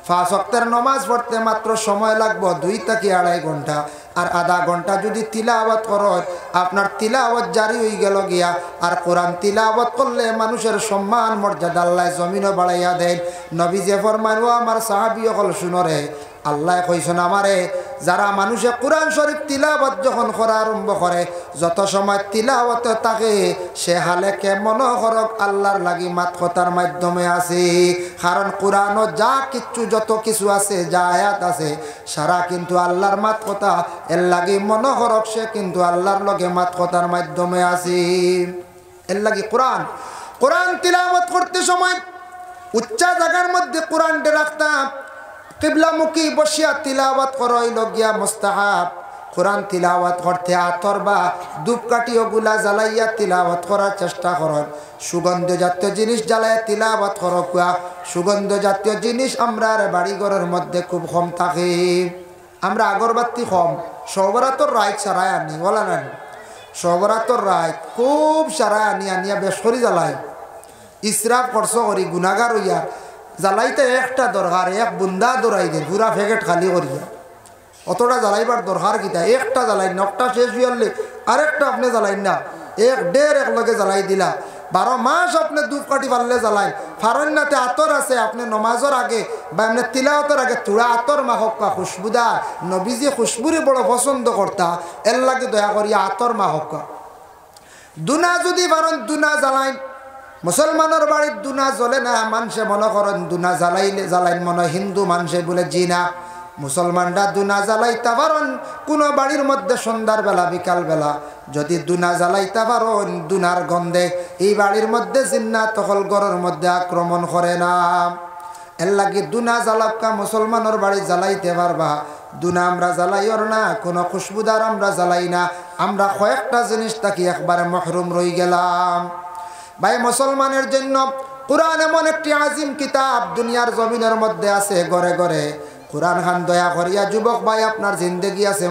5 ওয়াক্তের নমাজ পড়তে মাত্র সময় লাগবে 2 থেকে 2.5 ঘন্টা। আর আধা ঘন্টা যদি তিলাওয়াত করেন, আপনার তিলাওয়াত জারি হয়ে গেল গিয়া। আর কোরআন তিলাওয়াত করলে মানুষের সম্মান মর্যাদা আল্লাহ জমিনও বাড়াইয়া দেন। নবী যে ফরমান, ও আমার সাহাবী হল শুনরে, আল্লাহ কইছেন আমারে, যারা মানুষে কোরআন শরীফ তিলাওয়াত যখন করা আরম্ভ করে, যত সময় তিলাওয়াত থাকে সে হালে কেমন হরক আল্লাহর লাগি মাত কথার মাধ্যমে আছে। কারণ কোরআনও যা কিচ্ছু যত কিছু আছে, যা আয়াত আছে, সারা কিন্তু আল্লাহর মাত কথা। এর লাগি মনে হরক সে কিন্তু আল্লাহর লগে মাত কথার মাধ্যমে আছে। এর লাগি কোরআন তিলাওয়াত করতে সময় উচ্চা জায়গার মধ্যে কোরআনটা রাখতাম, কিবলামুখী বসিয়া তিলাওয়াত করই লগিয়া মুস্তাহাব। কোরআন তিলাওয়াত করতে আতর বা ধূপকাঠি ওগুলা জ্বালাইয়া তিলাওয়াত করার চেষ্টা করেন। সুগন্ধ জাতীয় জিনিস জ্বালাইয়া তিলাওয়াত করকুয়া। সুগন্ধ জাতীয় জিনিস আমরা বাড়িঘরের মধ্যে খুব কম থাকে। আমরা আগরবাতি কম, সবরাতর রাইত সারায় আনি, বলা না সবরাতর রাইত খুব সারায় আনিয়া বেশ করি জ্বালাই। ইসরাফ খরচ করি গুনাগার হইয়া জ্বালাইতে একটা দরকার, এক বুন্দা দৌড়াই দেন পুরা প্যাকেট খালি করিয়া। অতটা জ্বালাইবার দরকার কিতা, একটা জ্বালাই নকটা শেষ হইলে আরেকটা আপনি জ্বালাইন না, 1.5 একলগে জ্বালাই দিলা। 12 মাস আপনি ধূপকাঠি পারলে জ্বালাই। ফারন্যাতে আতর আছে, আপনি নমাজের আগে বা এমনি তিলাওয়াতের আগে তুড়া আতর মাহক্কা খুশবুদার। নবীজি খুশবুরি বড় পছন্দ করতা, এর লাগে দয়া করিয়া আতর মাহক্কা। দুনা যদি পারেন দুনা জ্বালাইন। মুসলমানের বাড়ির দুনা জ্বলে না, মানুষে মনে করেন দুনা জ্বালাইন মনে হিন্দু মানুষে বলে জি না। মুসলমানরা দুনা জ্বালাইতে পারেন কোনো বাড়ির মধ্যে সন্ধ্যার বেলা বিকাল বেলা। যদি দুনা জ্বালাইতে পারেন দুনার গন্ধে এই বাড়ির মধ্যে জিন্নাত তখন ঘরের মধ্যে আক্রমণ করে না। এর লাগে দুনা জ্বালাক্কা মুসলমানের বাড়ি জ্বালাইতে পারবা। দুনা আমরা জ্বালাইর না, কোনো খুশবুদার আমরা জ্বালাই না। আমরা কয়েকটা জিনিস থাকি একবারে মহরুম রয়ে গেলাম। ভাই মুসলমানের জন্য কোরআন এমন একটি আজিম কিতাব দুনিয়ার জমিনের মধ্যে আছে ঘরে ঘরে। কোরআন খান দয়া করিয়া যুবক ভাই, আপনার জিন্দেগি আছে,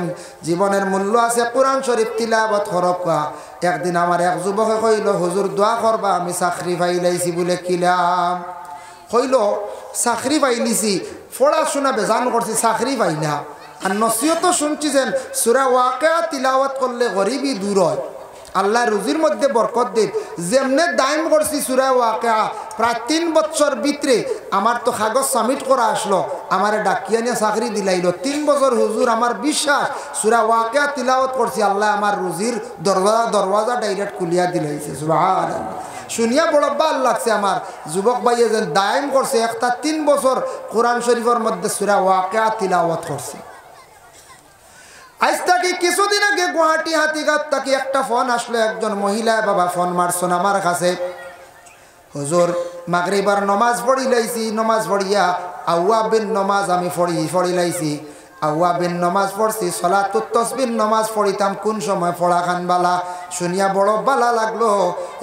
জীবনের মূল্য আছে, কোরআন শরীফ তিলাওয়াত করবা। একদিন আমার এক যুবকে কইল, হুজুর দোয়া করবা, আমি চাকরি পাইলাইছি বলে। কিলাম কইল, চাকরি পাইলিছি, পড়াশোনা বেজান করছি, চাকরি পাই না। আর নসিহত শুনছি যেন সূরা ওয়াকিয়া তিলাওয়াত করলে গরিবই দূর হয়। আল্লাহ রুজির মধ্যে বরকত দিন। যেমনে দাইম করছি সূরা ওয়াকিয়া প্রায় 3 বছর ভিতরে আমার তো কাগজ সাবমিট করা আসলো, আমারে ডাকিয়া নিয়ে চাকরি দিলাইলো। 3 বছর হুজুর আমার বিশ্বাস সূরা ওয়াকিয়া তিলাওয়াত করছি, আল্লাহ আমার রুজির দরওয়াজা ডাইরেক্ট খুলিয়া দিলাইছে। সুবহানাল্লাহ, শুনিয়া বড় ভালো লাগছে। আমার যুবক ভাইয়ে যেন দাইম করছে একটা 3 বছর কোরআন শরীফের মধ্যে সূরা ওয়াকিয়া তিলাওয়াত করছে। আজ থেকে কিছুদিন আগে গুয়াহাটি হাতিঘাট থেকে একটা ফোন আসলো, একজন মহিলা বাবা ফোন মারছেন আমার কাছে, হুজুর মাগরিবার নমাজ পড়ি লাইছি, নমাজ পড়িয়া আউয়াবিন নমাজ আমি পড়ি লাইছি, আউয়াবিন নমাজ পড়ছি, সলাতুত তাসবিহ নমাজ পড়িতাম কোন সময় পড়া খান বালা। শুনিয়া বড় বালা লাগলো,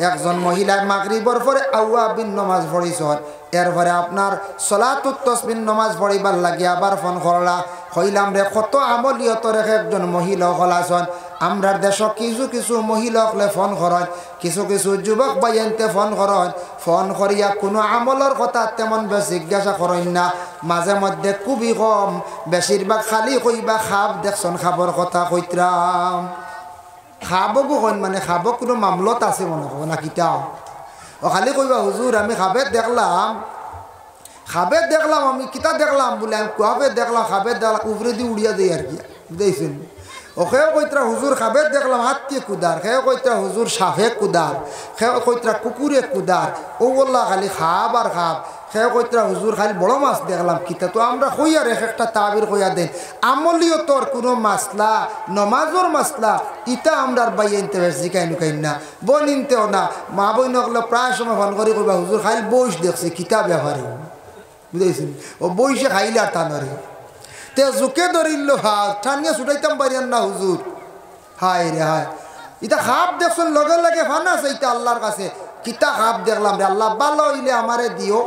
একজন মহিলা মাগরিবর পরে আউয়াবিন নমাজ পড়িছন, এরপরে আপনার সলাতুত তাসবিহ নমাজ পড়িবার লাগি আবার ফোন করলা। হইলাম রে কত আমলিয়ত রেখে একজন মহিলা হলাছন। আমরা দেশ কিছু কিছু মহিলা হলে ফোন করেন, কিছু কিছু যুবক বাইনতে ফোন করেন, ফোন করিয়া কোনো আমলের কথা তেমন বেশ জিজ্ঞাসা করেন না, মাঝে মধ্যে খুবই কম, বেশিরভাগ খালি কইবা খাব দেখছন খাবর কথা কইতরাম। খাবকও কইন মানে খাব কোনো মামলত আছে মনে করো না কিতাও, ও খালি কইবা হুজুর আমি খাবে দেখলাম আমি কিতা দেখলাম বলে আমি কুয়াবে দেখলাম, খাবে দেখলাম উপরে দিয়ে উড়িয়া দেয় আর কি বুঝেছেন। ওকেও কইতরা হুজুর খাবে দেখলাম হাতকে কুদার, খেয়ে কইতরা হুজুর সাফে কুদার, খেয়ে কইতরা কুকুরে কুদার, ও বললা খালি খাব আর খাব। খেয়ে কইতরা হুজুর খালি বড় মাছ দেখলাম কিতা। তো আমরা কইয়া রেখ একটা তাবির কইয়া দেন, আমলিয়তর কোনো মাসলা নমাজর মাসলা ইটা আমরা বাইনতে বেশি কাইন না বনিনতেও না। মা বই নকলে প্রায় সময় ফোন করে কইবা হুজুর খালি বইস দেখছি কিতা ব্যাপারে বুঝেছেন, ও বইসে খাইলে আর টানারে তে জোকে ধরিল ভাত ঠানিয়া ছুটাইতাম পারিয়ান না হুজুর। হায় রে হায়, ইটা খাপ দেখছেন লগে লগে ফান আছে ইটা আল্লাহর কাছে কিতা খাপ দেখলাম রে। আল্লাহ ভালো হইলে আমারে দিও,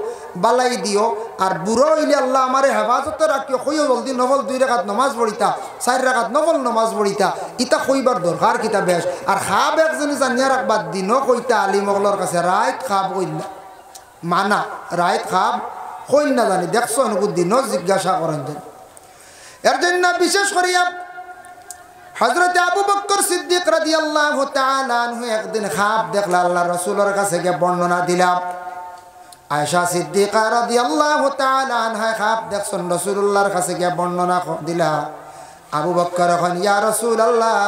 বালাই দিও, আর বুড়ো হইলে আল্লাহ আমারে হেফাজতে রাখিও। কইও জলদি নফল 2 রাকাত নমাজ পড়িতা, 4 রাকাত নফল নমাজ পড়িতা, ইটা কইবার দরকার কিতা বেশ। আর খাপ একজনে জানিয়া রাখবার দিনও কইতা আলিমগলর কাছে রাইত খাপ কইলা মানা, রাইত খাপ কইন না জানি দেখছো অনুকূল দিনও জিজ্ঞাসা করেন দেন। এর জন্য বিশেষ করিয়া হযরত আবু বকর সিদ্দিক রাদিয়াল্লাহু তাআলা আনহু একদিন খাব দেখলা, আল্লাহ রাসূলের কাছে গিয়ে বর্ণনা দিলাম। আয়েশা সিদ্দিকা রাদিয়াল্লাহু তাআলা আনহা খাব দেখছেন, রাসূলুল্লাহর কাছে গিয়ে বর্ণনা দিলা। আবু বকর এখন ইয়া রাসূলুল্লাহ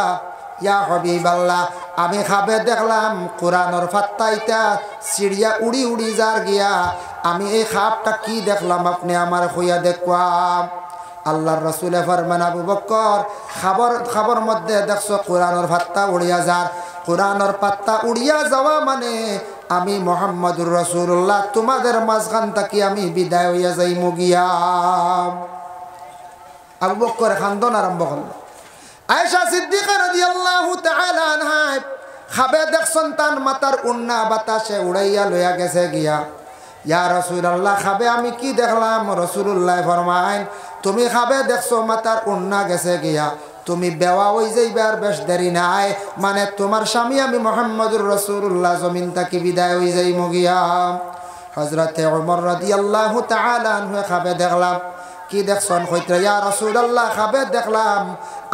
ইয়া হাবিবাল্লাহ আমি খাবে দেখলাম কোরআনের পাতাইটা সিঁড়িয়া উড়ি উড়ি যার গিয়া, আমি এই খাবটা কি দেখলাম আপনি আমার হইয়া দেখবাম। আল্লাহর রাসূলে ফরমান আবু বকর খাবর মধ্যে দেখছো কোরআনের পাতা উড়িয়া যার, কোরআনের পাতা উড়িয়া যাওয়া মানে আমি মুহাম্মদুর রাসূলুল্লাহ তোমাদের মাঝখান থেকে আমি বিদায় হইয়া যাই মুগিয়া। আবু বকর খান্দন আরম্ভ করল। আয়েশা সিদ্দিকা রাদিয়াল্লাহু তাআলা আনহা খাবে দেখছন তার মাথার উন্না বাতাসে উড়াইয়া লইয়া গেছে গিয়া। ইয়া রাসূলুল্লাহ খাবে আমি কি দেখলাম? রাসূলুল্লাহ ফরমায় তুমি খাবে দেখছো মাথার উন্না গেছে গিয়া, তুমি বেওয়া হই যাইবার বেশ দেরি নাই, মানে তোমার স্বামী আমি মুহাম্মদুর রাসূলুল্লাহ জমিন থেকে বিদায় হই যাইমু গিয়া। হযরতে ওমর রাদিয়াল্লাহু তাআলা আনহু খাবে দেখলাম। কি দেখছন? কইতে ইয়া রাসূলুল্লাহ খাবে দেখলাম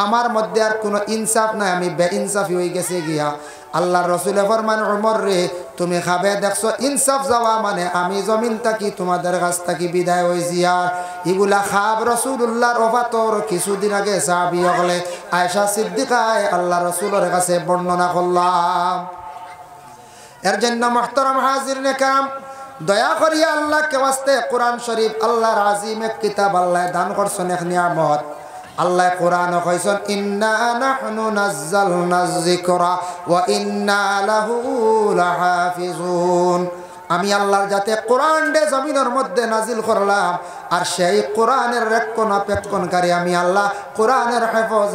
আমার মধ্যে আর কোনো ইনসাফ নাই, আমি বেইনসাফি হয়ে গেছে গিয়া। আল্লাহর রাসূল ফরমান ওমর রে তুমি খাবে দেখছো ইনসাফ যাওয়া মানে আমি জমিন থাকি তোমাদের কাছ থেকে বিদায় হইছি। আর এগুলা খাব রাসূলুল্লাহর ওফাতর কিছুদিন আগে সাহাবী হলে আয়েশা সিদ্দিকায় আল্লাহ রাসূলের কাছে বর্ণনা করলাম। এর জন্য মুহতারাম হাজিরিনে কেরাম দয়া করিয়া আল্লাহকে ওয়াস্তে কোরআন শরীফ আল্লাহর আজিম এক কিতাব আল্লাহ দান করছেন এক নিয়ামত। আল্লাহ কোরআন কইছেন ইন্না নাহনু নাযালনায যিকরা ওয়া ইন্না লাহু লাহাফিজুন। আমি আল্লাহর যাতে কোরআন দে জমিনের মধ্যে নাজিল করলাম, আর সেই কোরআনের রক্ষণাবেক্ষণকারী আমি আল্লাহ, কোরআনের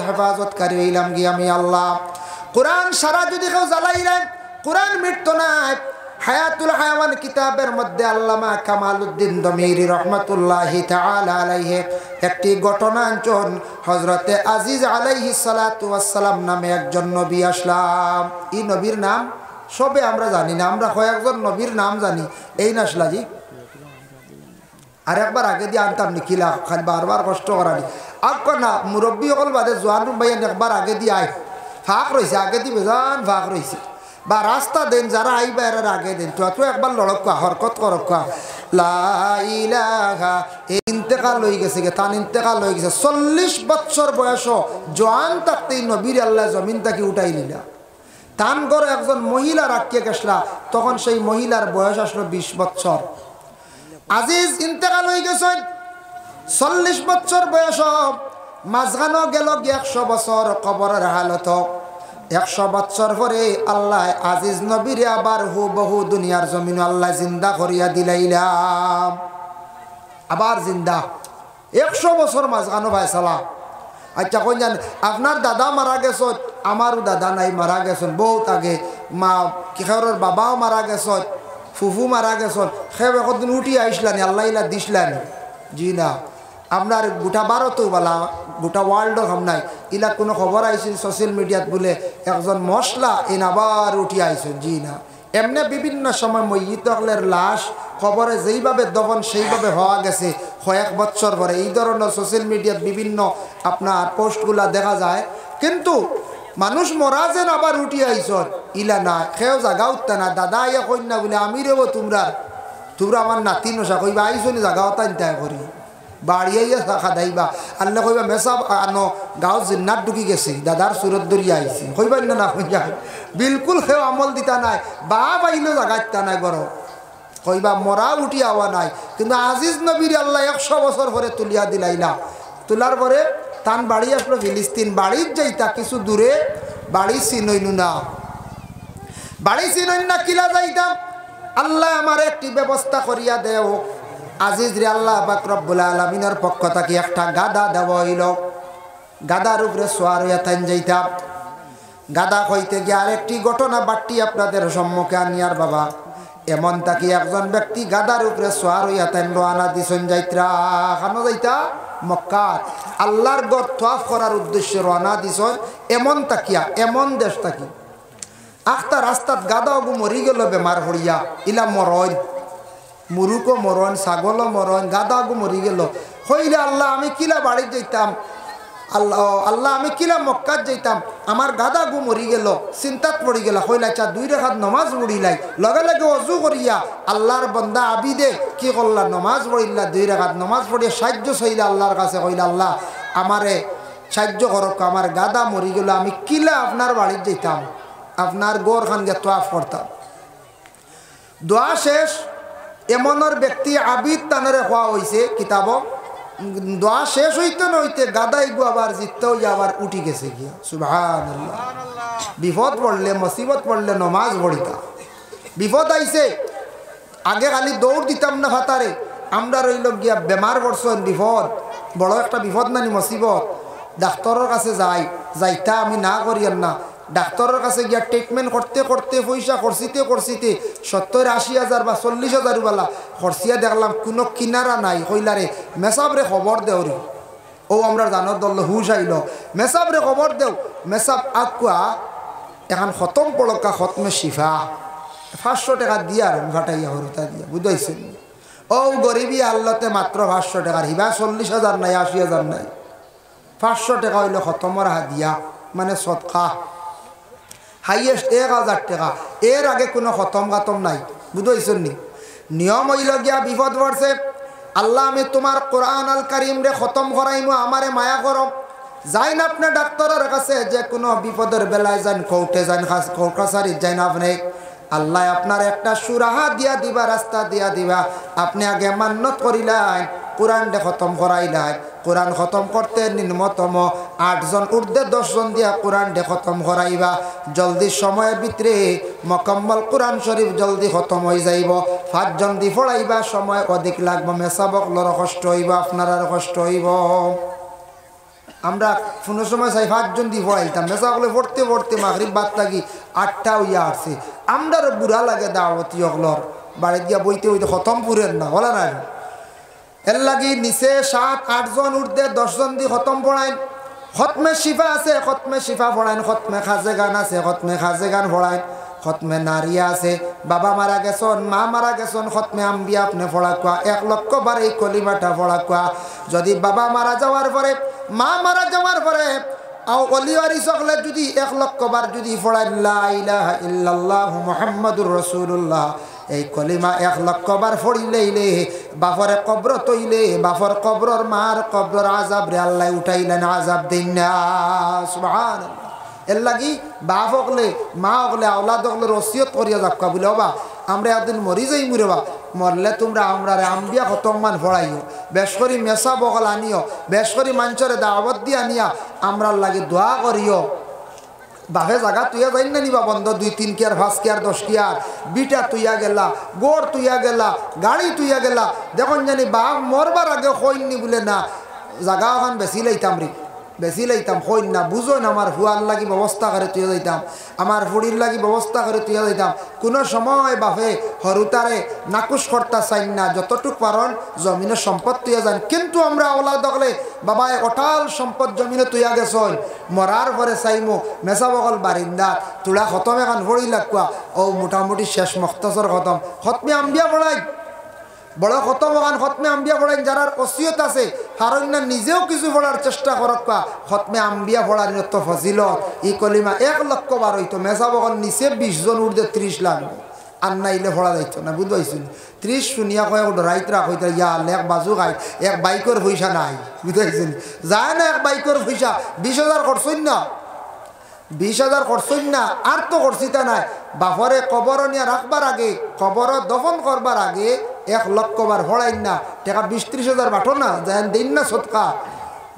হেফাজতকারী হইলাম গিয়ে আমি আল্লাহ। কোরআন সারা যদি কেউ জ্বালাইলেন কোরআন মৃত্যু নাই। হায়াতুল হায়াওয়ান কিতাবের মধ্যে আল্লামা কামালউদ্দিন দমিরি রহমাতুল্লাহি তাআলা আলাইহি একটি ঘটনা আনছেন। হযরতে আজিজ আলাইহিস সালাতু ওয়াস সালাম নামে একজন নবী আসলাম। এই নবীর নাম সবে আমরা জানি না, আমরা কয়েকজন নবীর নাম জানি। এই না আসলাজি আর একবার আগে দিয়ে আনতাম নিখিলা খালি বারবার কষ্ট করানি আর না মুরব্বী সকল বাদে জোয়ান ভাইয়ের একবার আগে দিয়ে আয় ফাঁক রয়েছে, আগে দিবে যান ফাঁক রয়েছে, বা রাস্তা দেন যারা আইবা এর আগে দেন, তো একবার লড়ক হরকত করক লা ইলাহা। ইন্তেকাল হয়ে গেছে গে, তান ইন্তেকাল হয়ে গেছে 40 বছর বয়স, জোয়ান থাকতেই নবীর আল্লাহ জমিন তাকে উঠাই নিলা। তান করে একজন মহিলা রাখিয়ে গেছলা, তখন সেই মহিলার বয়স আসলো 20 বছর। আজিজ ইন্তেকাল হয়ে গেছেন 40 বছর বয়স, মাঝখানো গেল 100 বছর কবরের হালত। 100 বছর পরে আল্লাহ আজিজ নবীরে আবার হুবহু দুনিয়ার জমিন আল্লাহ জিন্দা করিয়া দিলাইলাম, আবার জিন্দা। 100 বছর মাঝখানো ভাইসালা। আচ্ছা কই জান আপনার দাদা মারা গেছেন, আমারও দাদা নাই, মারা গেছেন বহুত আগে। মা কিশোরের বাবাও মারা গেছেন, ফুফু মারা গেছেন, সেব একদিন উঠি আইসলানি আল্লাহ ইলা দিসলানি। জি না, আপনার গোটা ভারতও বলা, গোটা ওয়ার্ল্ডও হাম নাই। ইলা কোনো খবর আইসেন সোশ্যাল মিডিয়াত বলে একজন মশলা এন আবার উঠি আইসেন। জি না, এমনি বিভিন্ন সময় মইয়িতলের লাশ খবরে যেইভাবে দফন সেইভাবে হওয়া গেছে কয়েক বছর পরে, এই ধরনের সোশ্যাল মিডিয়াত বিভিন্ন আপনার পোস্টগুলা দেখা যায়। কিন্তু মানুষ মরা যেন আবার উঠি আইসন ইলা না, সেও জাগা উঠতে না। দাদা ইয়া কন্যা বলে আমি রেব তোমরা আমার নাতি নশা কইবা আইসনি জাগা তাই করি বাড়িয়াইয়া খাদাইবা। আল্লাহ কইবা মেসাব আনো গাঁও জিন্নাত ঢুকি গেছে, দাদার সুরত দরিয়া আইসি কইবা না কইয়া বিলকুল সেও আমল দিতা নাই, বা বাইলেও জাগা ইত্যা নাই বড় কইবা মরা উঠি আওয়া নাই। কিন্তু আজিজ নবীর আল্লাহ 100 বছর পরে তুলিয়া দিলাইলা। তোলার পরে তান বাড়ি আসলো ফিলিস্তিন। বাড়ির যাইতা কিছু দূরে, বাড়ি চিনইনু না, বাড়ি চিনইন না কিলা যাইতাম। আল্লাহ আমার একটি ব্যবস্থা করিয়া দেও। আজিজ রে আল্লাহ পাক রব্বুল আলামিনের পক্ষ থেকে একটা গাদা দেওয়া হইল। গাদার উপরে সোয়ার হইয়া তাইন যাইতাম। গাদা হইতে গিয়ে আরেকটি ঘটনা বাট্টি আপনাদের সম্মুখে আনিয়ার বাবা। এমন তাকি একজন ব্যক্তি গাদার উপরে সোয়ার হইয়া তাইন রওনা দিছেন যাইত্রা খানো যাইতা মক্কা আল্লাহর ঘর তওয়াফ করার উদ্দেশ্যে রওনা দিছেন। এমন তাকিয়া এমন দেশ তাকি আখতা রাস্তাত গাদা ওগু মরি গেল বেমার হইয়া, ইলা মরণ মুরুকও মরণ, ছাগলও মরণ, গাদা ওগু মরি গেল। হইলে আল্লাহ আমি কিলা বাড়ি যাইতাম, আল্লাহ আমি কিলা মক্কাত যাইতাম, আমার গাদা গু মরি গেল। চিন্তাত পড়ি গেল। হইলা চা 2 রাকাত নমাজ পড়িলাই, লগে লগে অজু করিয়া আল্লাহর বন্দা আবিদে কি করলা নমাজ পড়িলা। 2 রাকাত নমাজ পড়িয়া সাহায্য চাইলা আল্লাহর কাছে। কইলা আল্লাহ আমারে সাহায্য করক, আমার গাদা মরি গেল, আমি কিলা আপনার বাড়িতে যাইতাম, আপনার গোর খান গে তোয়াফ করতাম। দোয়া শেষ। এমনর ব্যক্তি আবিদ তানরে হওয়া হয়েছে কিতাব। দোয়া শেষ হইতে নইতে গাদাই গু আবার জিততে হইয়া আবার উঠি গেছে গিয়া। সুবহানাল্লাহ। বিপদ পড়লে মুসিবত পড়লে নমাজ পড়িতা। বিপদ আইছে আগে খালি দৌড় দিতাম না ফাতারে, আমরা রইল গিয়া বেমার পড়ছেন, বিপদ বড় একটা বিপদ নানি মুসিবত। ডাক্তারের কাছে যাইতা আমি না করিয়ান না। ডাক্তারের কাছে গিয়া ট্রিটমেন্ট করতে করতে পয়সা খরচিতে 70-80 হাজার বা 40 হাজার বেলা খরচিয়া দেখলাম কোনো কিনারা নাই। কইলারে মেসাবরে খবর দেও রে, ও আমরা জানোর দল হুশ আইল, মেসাবরে খবর দেও। মেসাব আকুয়া এখন খতম পড়কা খতমে শিফা 500 টাকা দিয়া আর ঘাটাইয়া হরতা দিয়া বুঝাইছেন। ও গরিবী আল্লাতে মাত্র 500 টাকার হিবা 40 হাজার নাই 80 হাজার নাই, 500 টাকা হইল খতমর হাদিয়া মানে সদকা। হাইয়েস্ট 1000 টাকা, এর আগে কোনো খতম খাতম নাই বুঝাইছেন নি। নিয়ম হইল গিয়া বিপদ পড়ছে, আল্লাহ আমি তোমার কোরআন আল কারিম রে খতম করাইমু, আমারে মায়া করো। যাই না আপনি ডাক্তারের কাছে, যে কোনো বিপদের বেলায় যান, কোর্টে যান, কাছারি যাই না আপনি, আল্লাহ আপনার একটা সুরাহা দিয়া দিবা, রাস্তা দিয়া দিবা। আপনি আগে মান্নত করিলেন, কোরআন দে খতম করাইলেন। কোরআন খতম করতে নিম্নতম 8 জন উর্ধে 10 জন দিয়া কোরআন দে খতম করাইবা। জলদি সময়ের ভিতরে মকম্মল কোরআন শরীফ জলদি খতম হয়ে যাইব। 5 জন দি পড়াইবা, সময় অধিক লাগবে, মেসাবক লর কষ্ট হইব, আপনার আর কষ্ট হইব। আমরা কোনো সময় চাই 5 জন দি পড়াইতাম, মেসাবলে পড়তে পড়তে মাগরিব বাদ থাকি 8টা হইয়া আসছে। আমরার বুড়া লাগে দাওয়াতি অগলর বাড়ি দিয়া বইতে বইতে খতম পুরেন না বলা না। এর লাগি নিচে 7-8 জন উর্ধে 10 জন দি খতম পড়াইন। খতমে শিফা আছে, খতমে শিফা পড়াইন। খতমে খাজে গান আছে, খতমে খাজে গান পড়াইন। খতমে নারিয়া আছে, বাবা মারা গেছন, মা মারা গেছন, খতমে আম্বিয়া আপনি পড়া কোয়া 1 লক্ষ বার এই কলিমাটা পড়া কোয়া। যদি বাবা মারা যাওয়ার পরে, মা মারা যাওয়ার পরে অলিওয়ারি সকলে যদি 1 লক্ষ বার যদি পড়ায় লা ইলাহা ইল্লাল্লাহু মুহাম্মাদুর রাসূলুল্লাহ, এই কলিমা 1 লক্ষ বার পড়িলেইলে বাফরে কবর তৈলে বাফর কবরর মার কবরর আযাব রে আল্লাহ উঠাইলেন, আযাব দেন না। সুবহানাল্লাহ। এর লাগি বাপ হকলে মা হকলে আওলাদ হকলে ওসিয়ত করিয়া যাক্কা বলে বাবা আমরা একদিন মরি যাই মুরে বা মরলে তোমরা আমরা আম্বিয়া খতমান ফড়াইও, বেশ করি মেসা বগল আনিও, বেশ করি মানুষের দাওয়াত দিয়ে আনিয়া আমরার লাগে দোয়া করিও। বাপে জায়গা তুইয়া যাই না নিবা বন্ধ 2-3 কেয়ার 5 কেয়ার 10 কেয়ার বিটা তুইয়া গেলা, গোড় তুইয়া গেলা, গাড়ি তুইয়া গেলা, দেখুন জানি বাপ মরবার আগে হইনি বলে না জায়গা ওখান বেশি লাইতাম রে, বেশি লাইতাম হইন না বুঝো না আমার হুয়ার লাগি ব্যবস্থা করে তুইয়া যাইতাম, আমার ফুড়ির লাগি ব্যবস্থা করে তুইয়া যাইতাম। কোনো সময় বাপে হরুতারে নাকুশ করতা চাই না, যতটুক পারন জমিনের সম্পদ তুইয়া যান। কিন্তু আমরা ওলা দখলে বাবায় অটাল সম্পদ জমিনে তুইয়া গেছন, মরার পরে চাইমো মেসা বগল বারিন্দা তোরা খতম এখন ভরি লাগা ও মোটামুটি শেষ মখতসর খতম খতমে আম্বিয়া পড়াই বড় খতম ওখান খতমে আম্বিয়া পড়াই যারা ওসিয়ত আছে কারণ না নিজেও কিছু পড়ার চেষ্টা করক খতমে আম্বিয়া পড়ার নিয়ত ফজিলত ই কলিমা 1 লক্ষ বার হইতো মেসা বগল নিচে 20 জন উর্ধে 30 লাগবে আর নাইলে পড়া যাইতো না বুঝবাইছিল 30 শুনিয়া কয়েক রাইত রাখ হইতে ইয়া এক বাজু খাই 1 বাইকের পয়সা নাই বুঝাইছিল যায় না 1 বাইকের পয়সা 20,000 খরচই না 20,000 খরচই না আর তো করছি তা নাই বাপরে কবর নিয়ে রাখবার আগে কবর দফন করবার আগে 1 লক্ষ বার ভরাই না টাকা 20-30,000 বাটো না যেন দিন না সৎকা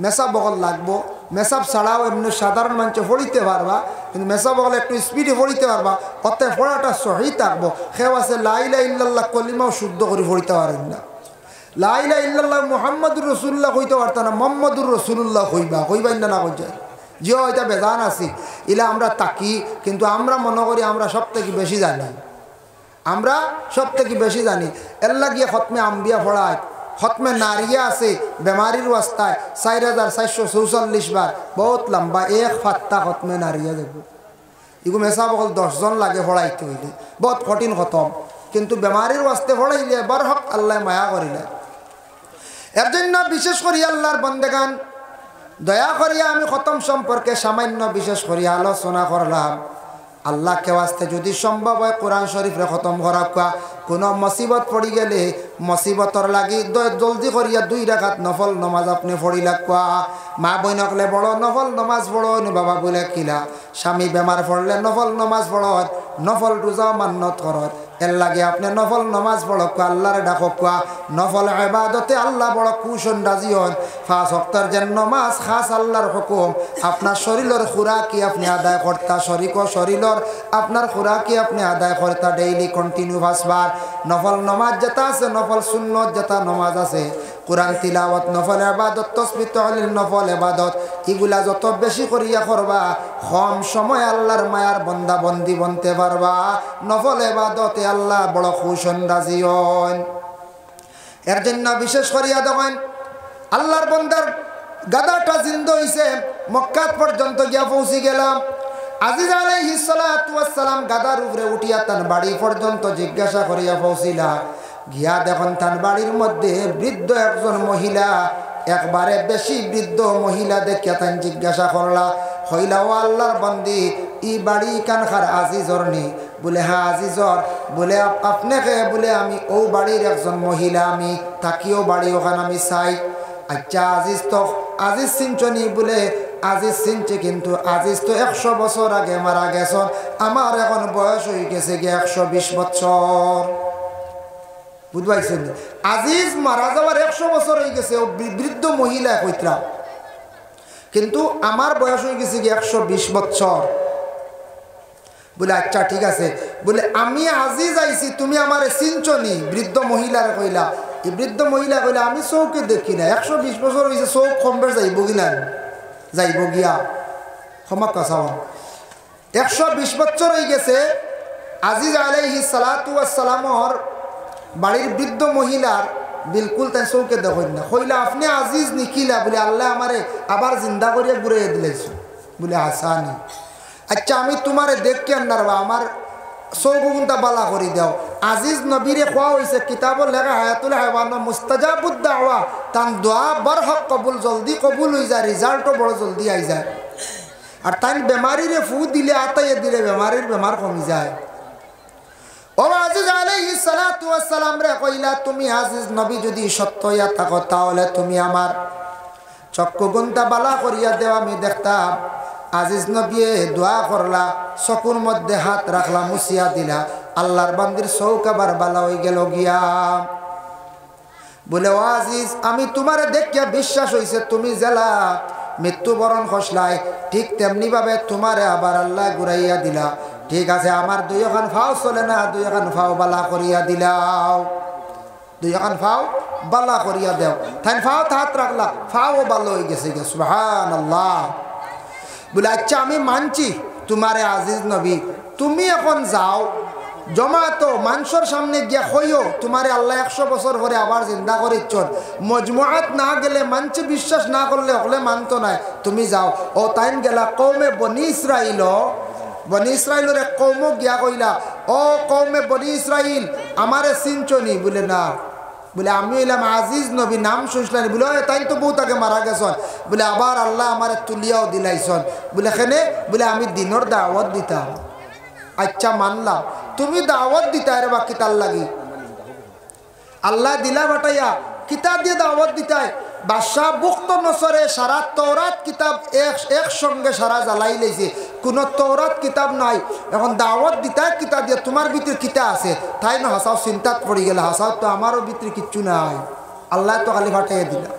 মেসা বগল লাগবো মেসাব ছাড়াও এমনি সাধারণ মানুষ পড়িতে পারবা কিন্তু মেসা বগল একটু স্পিডে পড়িতে পারবা অতএব পড়াটা সহি থাকবো সেও আছে লা ইলাহা ইল্লাল্লাহ কলিমাও শুদ্ধ করে পড়িতে পারেন না লা ইলাহা ইল্লাল্লাহ মুহাম্মাদুর রাসূলুল্লাহ কইতে পারতা না মুহাম্মাদুর রাসূলুল্লাহ কইবাই না কই যায় যে এটা বেজান আছি ইলা আমরা তাকি কিন্তু আমরা মনে করি আমরা সব থেকে বেশি জানি আমরা সব থেকে বেশি জানি এর লাগিয়ে খতমে আম্বিয়া পড়ায় খতমে নারিয়া আছে বেমারির অবস্থায় 4,444 বার বহুত লম্বা 1 ফাত্তা খতমে নারিয়া দেখব এগুলো মেসা বকল 10 জন লাগে পড়াইতে হইলে বহুত কঠিন খতম কিন্তু বেমারির অবস্থায় পড়াইলে বার হক আল্লাহ মায়া করিলে এর জন্য বিশেষ করে আল্লাহর বন্দেগান দয়া করিয়া আমি খতম সম্পর্কে সামান্য বিশেষ করে আলোচনা করলাম আল্লাহকে ওয়াস্তে যদি সম্ভব হয় কোরআন শরীফে খতম করা কোনো মুসিবত পড়ি গেলে মুসিবতর লাগি জলদি করিয়া 2 রাকাত নফল নামাজ আপনি পড়ি লাগবা মা বইনকলে বড় নফল নামাজ পড়ো বাবা বলে কিলা স্বামী বেমার পড়লে নফল নামাজ পড়ো নফল রোজা মান্নত করো এর লাগে আপনি নফল নামাজ পড়ো আল্লাহর ডাকক নফল ইবাদতে আল্লাহ বড় খুশন রাজি হন 5 ওয়াক্তের যে নামাজ খাস আল্লাহর হুকুম আপনার শরীরের খুরাকি আপনি আদায় করতা শরীরের আপনার খুরাকি আপনি আদায় করতা ডেইলি কন্টিনিউ 5 বার নফল নামাজ যেটা আছে নফল সুন্নত যেটা নামাজ আছে কোরআন তিলাওয়াত নফল ইবাদত তাসবিহ তাহলিল নফল ইবাদত এগুলা যত বেশি করিয়া করবা কম সময় আল্লাহর মায়ার বান্দা বন্দি বনতে পারবা নফল ইবাদতে আল্লাহ বড় খুশন রাজি হন এর জন্য বিশেষ করিয়া দেখেন আল্লাহর বান্দার গাদাটা জিন্দা হইছে মক্কা পর্যন্ত গিয়া পৌঁছি গেলাম আজিজ আলাইহিস সালাতু ওয়াস সালাম গাদার উপরে উঠিয়া তার বাড়ি পর্যন্ত জিজ্ঞাসা করিয়া পৌঁছিলা গিয়া দেখুন তার বাড়ির মধ্যে বৃদ্ধ একজন মহিলা একবারে বেশি বৃদ্ধ মহিলা দেখিয়া তাই জিজ্ঞাসা করলা হইলা ও আল্লাহর বন্দি ই বাড়ি কানখার আজিজর নি বলে হ্যাঁ আজিজর বলে আপনাকে বলে আমি ও বাড়ির একজন মহিলা আমি থাকিও বাড়ি ওখানে আমি চাই আচ্ছা আজিজ চিনচনি বলে আজিজ চিনছে কিন্তু আজিজ তো 100 বছর আগে মারা গেছেন আমার এখন বয়স হয়ে গেছে গিয়ে 120 বছর বুঝবাইছেন আজিজ মারা যাওয়ার 100 বছর হয়ে গেছে ও বৃদ্ধ মহিলা কইত্রা কিন্তু আমার বয়স হয়ে গেছে গিয়ে 120 বছর বলে আচ্ছা ঠিক আছে বলে আমি আজিজ আইছি তুমি আমারে চিনচনি বৃদ্ধ মহিলার কইলা এই বৃদ্ধ মহিলা কইলা আমি চৌকে দেখি না 120 বছর হয়েছে চৌক কমবে যাইব কিনা যাইব গিয়া ক্ষমা কাছাও 120 বছর হয়ে গেছে আজিজ আলাইহিস সালাতু ওয়াস সালামর বাড়ির বৃদ্ধ মহিলার বিলকুল তাই চৌকে দেখেন না কইলা আপনি আজিজ নিকিলা বলে আল্লাহ আমারে আবার জিন্দা করিয়া ঘুরে দিলেছ বলে আসানি আচ্ছা আমি তোমারে দেখকে আন্নারবা আমার চৌগুনটা বালা করে দাও আজিজ নবীরে খোয়া হয়েছে কিতাবর লেখা হায়াতুল হায়ওয়ান মুস্তাজাবুদ দাওয়া তান দোয়া বরহক কবুল জলদি কবুল হয়ে যায় রেজাল্টও বড় জলদি আই যায় আর তাই বেমারিরে ফু দিলে আতাইয়ে দিলে বেমারির বেমার কমে যায়। ও আজিজ আলাইহিস সালাতু ওয়াস সালাম রে কইলা তুমি আজিজ নবী যদি সত্য হইয়া থাকো তাহলে তুমি আমার চক্ষু গুণটা বালা করিয়া দেও আমি দেখতাম। আজিজ নবী দোয়া করলা, চকুর মধ্যে হাত রাখলা, মুছিয়া দিলা, আল্লাহর বান্দির চোখ আবার বালা হয়ে গেল গিয়া। বলে ও আজিজ আমি তোমারে দেখিয়া বিশ্বাস হইছে তুমি জেলা মৃত্যুবরণ খসলাই, ঠিক তেমনি ভাবে তোমারে আবার আল্লাহ ঘুরাইয়া দিলা। ঠিক আছে আমার দুই এখন ফাও চলে না, দুই এখন ফাও বালা করিয়া দিলাও, দুই এখন ফাও বালা করিয়া দেও। তাই ফাও হাত রাখলা, ফাও ভালো হয়ে গেছে। সুবহানাল্লাহ। বলে আচ্ছা আমি মানছি তোমারে আজিজ নবী, তুমি এখন যাও জমাতো মানুষের সামনে গিয়া হইও তোমারে আল্লাহ 100 বছর পরে আবার জিন্দা করিচ্ছন। মজমুআত না গেলে মানছে বিশ্বাস না করলে হলে মানতো নাই, তুমি যাও। ও তাইন গেলা কৌমে বনি ইসরাইল, বনি ইসরাইলের এক কৌম গিয়া কইলা ও কৌমে বনি ইসরাইল আমারে চিনছনি? বলে না। বলে আমি হইলাম আজিজ নবী, নাম শুনছিলেন? বলে তাই তো বহুত আগে মারা গেছন। বলে আবার আল্লাহ আমারে তুলিয়াও দিলাইছন। বলে এখানে বলে আমি দিনের দাওয়াত দিতাম। আচ্ছা মানলাম, তুমি দাওয়াত দিতা রে বা কিতার লাগি? আল্লাহ দিলা বাটাইয়া কিতাব দিয়ে দাওয়াত দিতাই। বাদশাহ বুখতনসরে সারা তওরাত কিতাব একসঙ্গে সারা জ্বালাই লেছে, কোনো তওরাত কিতাব নাই। এখন দাওয়াত দিতা কিতাব দিয়ে, তোমার ভিতরে কিতা আছে? তাই না হাসাও চিন্তাত পড়ে গেল, হাসাও তো আমারও ভিতরে কিচ্ছু নাই, আল্লাহ তো খালি ফাটাইয়া দিলা।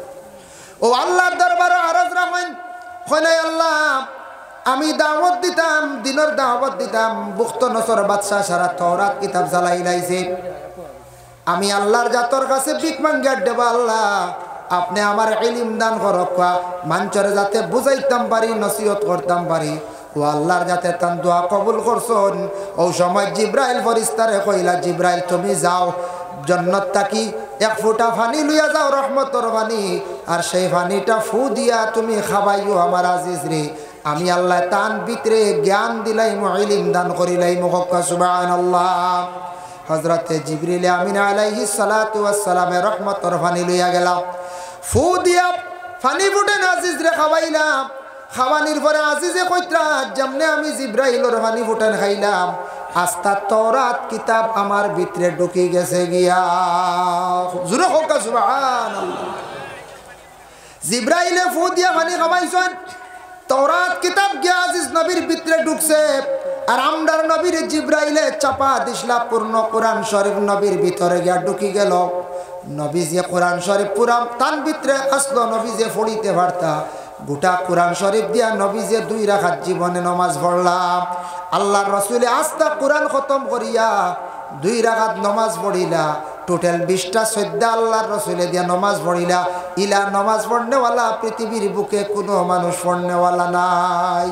ও আল্লাহর দরবারে আরজ রাখেন, হয় আল্লাহ আমি দাওয়াত দিতাম, দিনের দাওয়াত দিতাম, বুখতনসর বাদশাহ সারা তওরাত কিতাব জ্বালাই লাইছে। আমি আল্লাহর জাতর কাছে ভিক মাঙ্গিয়া দেবা, আল্লাহ আপনি আমার ইলম দান করক, মানুষের যাতে বুঝাইতাম পারি, নসিহত করতাম পারি। ও আল্লাহর যাতে তান দোয়া কবুল করছন। ও সময় জিব্রাইল ফেরেশতারে কইলা জিব্রাইল তুমি যাও জান্নাত তাকি এক ফোঁটা পানি লইয়া যাও, রহমতের পানি, আর সেই পানিটা ফু দিয়া তুমি খাবাইও আমার আজিজ রে। আমি আল্লাহ তান ভিতরে জ্ঞান দিলাইম, ইলম দান করিলাইম। সুবহানাল্লাহ। হযরতে জিবরিল আমিন আলাইহিস সালাতু ওয়াস সালামে রহমতের পানি লইয়া গেলাম, ফু দিয়া পানি ফুটে আজিজ রে খাওয়াইলাম। খাওয়ানির পরে আজিজে কইত্রা যেমনে আমি জিব্রাইলের পানি ফুটেন খাইলাম, আস্তা তওরাত কিতাব আমার ভিতরে ঢুকে গেছে গিয়া। জোরে হোক সুবহানাল্লাহ। জিব্রাইলে ফু দিয়া পানি খাওয়াইছেন, তওরাত কিতাব গিয়া আজিজ নবীর ভিতরে ঢুকছে। আর আমরার নবীর জিব্রাইলে চাপা দিসলা পূর্ণ কোরআন শরীফ নবীর ভিতরে গিয়া ঢুকি গেল। নবী যে কোরআন শরীফ পুরা তান ভিতরে আসলো, নবী যে পড়িতে পারতা গোটা কোরআন শরীফ দিয়া নবী যে 2 রাকাত জীবনে নামাজ পড়লাম। আল্লাহর রাসূলে আস্তা কোরআন খতম করিয়া 2 রাকাত নামাজ পড়িলা। টোটাল 20টা 14 আল্লাহর রাসূলে দিয়া নামাজ পড়িলা। ইলা নামাজ পড়নেওয়ালা পৃথিবীর বুকে কোনো মানুষ পড়নেওয়ালা নাই।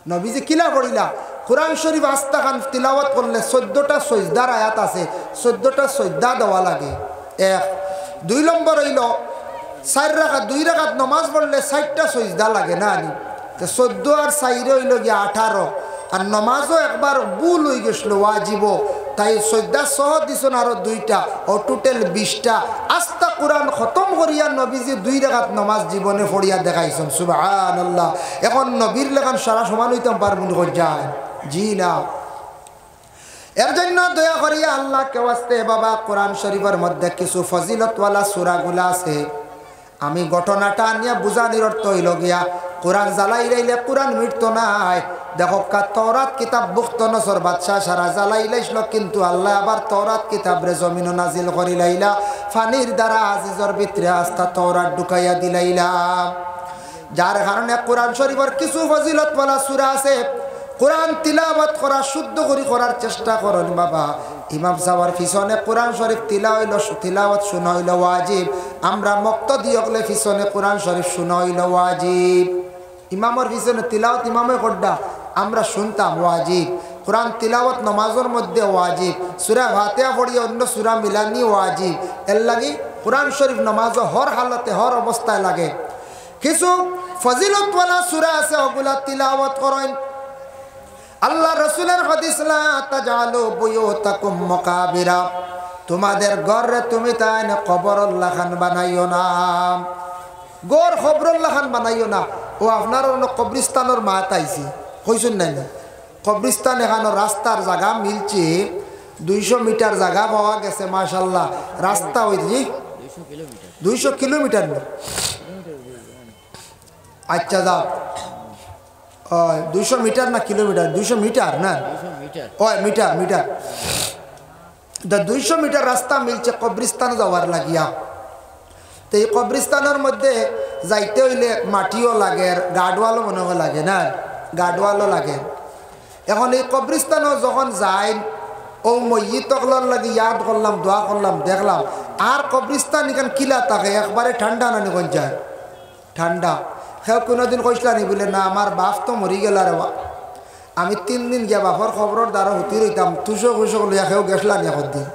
নবী যে কিলা পড়িলা কোরআন শরীফ আস্তা খান তিলাওয়াত করলে 14টা সজদার আয়াত আছে, 14টা সজদা দেওয়া লাগে। 1 2 নম্বর হইল 4 রাকাত 2 রাকাত নামাজ পড়লে 4টা সজদা লাগে না নি? তো 14 আর 4 হইল গিয়া 18। আর নামাজও একবার ভুল হয়ে গেছিল ওয়াজিব, তাই সজদা সহ দিছেন আরো 2টা, ও টোটাল 20টা। আস্তা কোরআন খতম করিয়া নবীজি 2 রাকাত নামাজ জীবনে পড়িয়া দেখাইছেন। সুবহানাল্লাহ। এখন নবীর লেখান সারা সমান হইতাম পারবো না? যায় জি না। এর জন্য দয়া করিয়া আল্লাহ কে ওয়াস্তে বাবা কোরআন শরীফের মধ্যে কিছু ফজিলতওয়ালা সূরাগুলা আছে, আমি ঘটনাটা নিয়ে বুঝানির অর্থ হইল গিয়া কোরআন জ্বালাই লাইলে কোরআন মৃত্যু নাই। দেখো তওরাত কিতাব বুখতনসর বাদশাহ সারা জ্বালাই লাইছিল, কিন্তু আল্লাহ আবার তওরাত কিতাব রে জমিন নাজিল করি লাইলা, ফানির দ্বারা আজিজর ভিতরে আস্থা তওরাত ঢুকাইয়া দিলাইলা। যার কারণে কোরআন শরীফের কিছু ফজিলতওয়ালা সূরা আছে, কোরআন তিলাওয়াত করা শুদ্ধ করে করার চেষ্টা করেন বাবা। ইমাম সাহেবের পিছনে কোরআন শরীফ তিলাওয়াত শোনা হইল ওয়াজিব। আমরা মুক্তদি হলে পিছনে কোরআন শরীফ শোনা হইল ওয়াজিব। ইমামের পিছনে তিলাওয়াত ইমামে করডা আমরা শুনতাম ওয়াজিব। কোরআন তিলাওয়াত নামাজের মধ্যে ওয়াজিব। সূরা ফাতিহা পড়িয়ে অন্য সূরা মিলানি ওয়াজিব। এর লাগি কোরআন শরীফ নামাজ হর হালতে হর অবস্থায় লাগে। কিছু ফজিলতওয়ালা সূরা আছে, ওগুলা তিলাওয়াত করেন। আল্লাহ রাসূলের হাদিস লা তাজালু বুয়ুতাকুম মাকাবিরা, তোমাদের ঘরে তুমি তাই না কবর লাখান বানাইও না। গড় খবরল্লা খান বানাইও না। ও আপনার কবরিস্তানের মাত আইছে কইছেন নাই না, কবরিস্তান এখানো রাস্তার জায়গা মিলছে 200 মিটার জায়গা পাওয়া গেছে মাশাল্লাহ। রাস্তা ওই 200 কিলোমিটার না, আচ্ছা যাও 200 মিটার না কিলোমিটার, 200 মিটার না, ওই মিটার মিটার 200 মিটার রাস্তা মিলছে কবরিস্তান যাওয়ার লাগিয়া। তো এই কবরিস্তানের মধ্যে যাইতে হইলে মাটিও লাগে, গার্ডওয়ালও মনে হয় লাগে না, গার্ডওয়ালও লাগে। এখন এই কবরিস্তানও যখন যাই ও মইয়িতকলার লাগে ইয়াদ করলাম, দোয়া করলাম, দেখলাম আর কবরিস্তান এখান কিলা থাকে একবারে ঠান্ডা না নিখন যায় ঠান্ডা। সেও কোনোদিন কইসলা নি বলে না আমার বাপ তো মরি গেল রে, আমি 3 দিন গিয়া বাপর খবরের দ্বারা হতি রইতাম, তুষো খুশো লইয়া সেও গেছলা নি একদিন,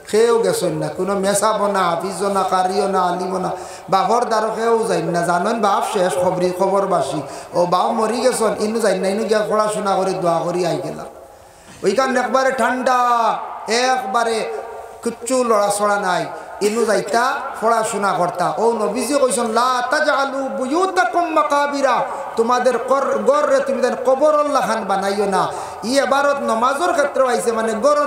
সেও গেছেন না, কোনো মেসাবো না, হাফিজও না, কারিও না, আলিমও না, বাপর দ্বারা সেও যাই না, জানেন বাপ শেষ খবরবাসী, ও বাপ মরি গেছেন ইনু যাই না, ইনু গিয়া পড়াশোনা করে দোয়া করি আই গেলাম। ওইখান একবারে ঠান্ডা, একবারে কিচ্ছু লড়াছড়া নাই, ইনু যাইতা পড়াশোনা করতা। ও নবীজি কইছেন লা তাজআলু বুয়ুতাকুম মাকাবিরা, তোমাদের গড়রে তুমি কবরল্লাহ খান বানাইও না। ই এবারত নমাজের ক্ষেত্রে আইছে, মানে গড়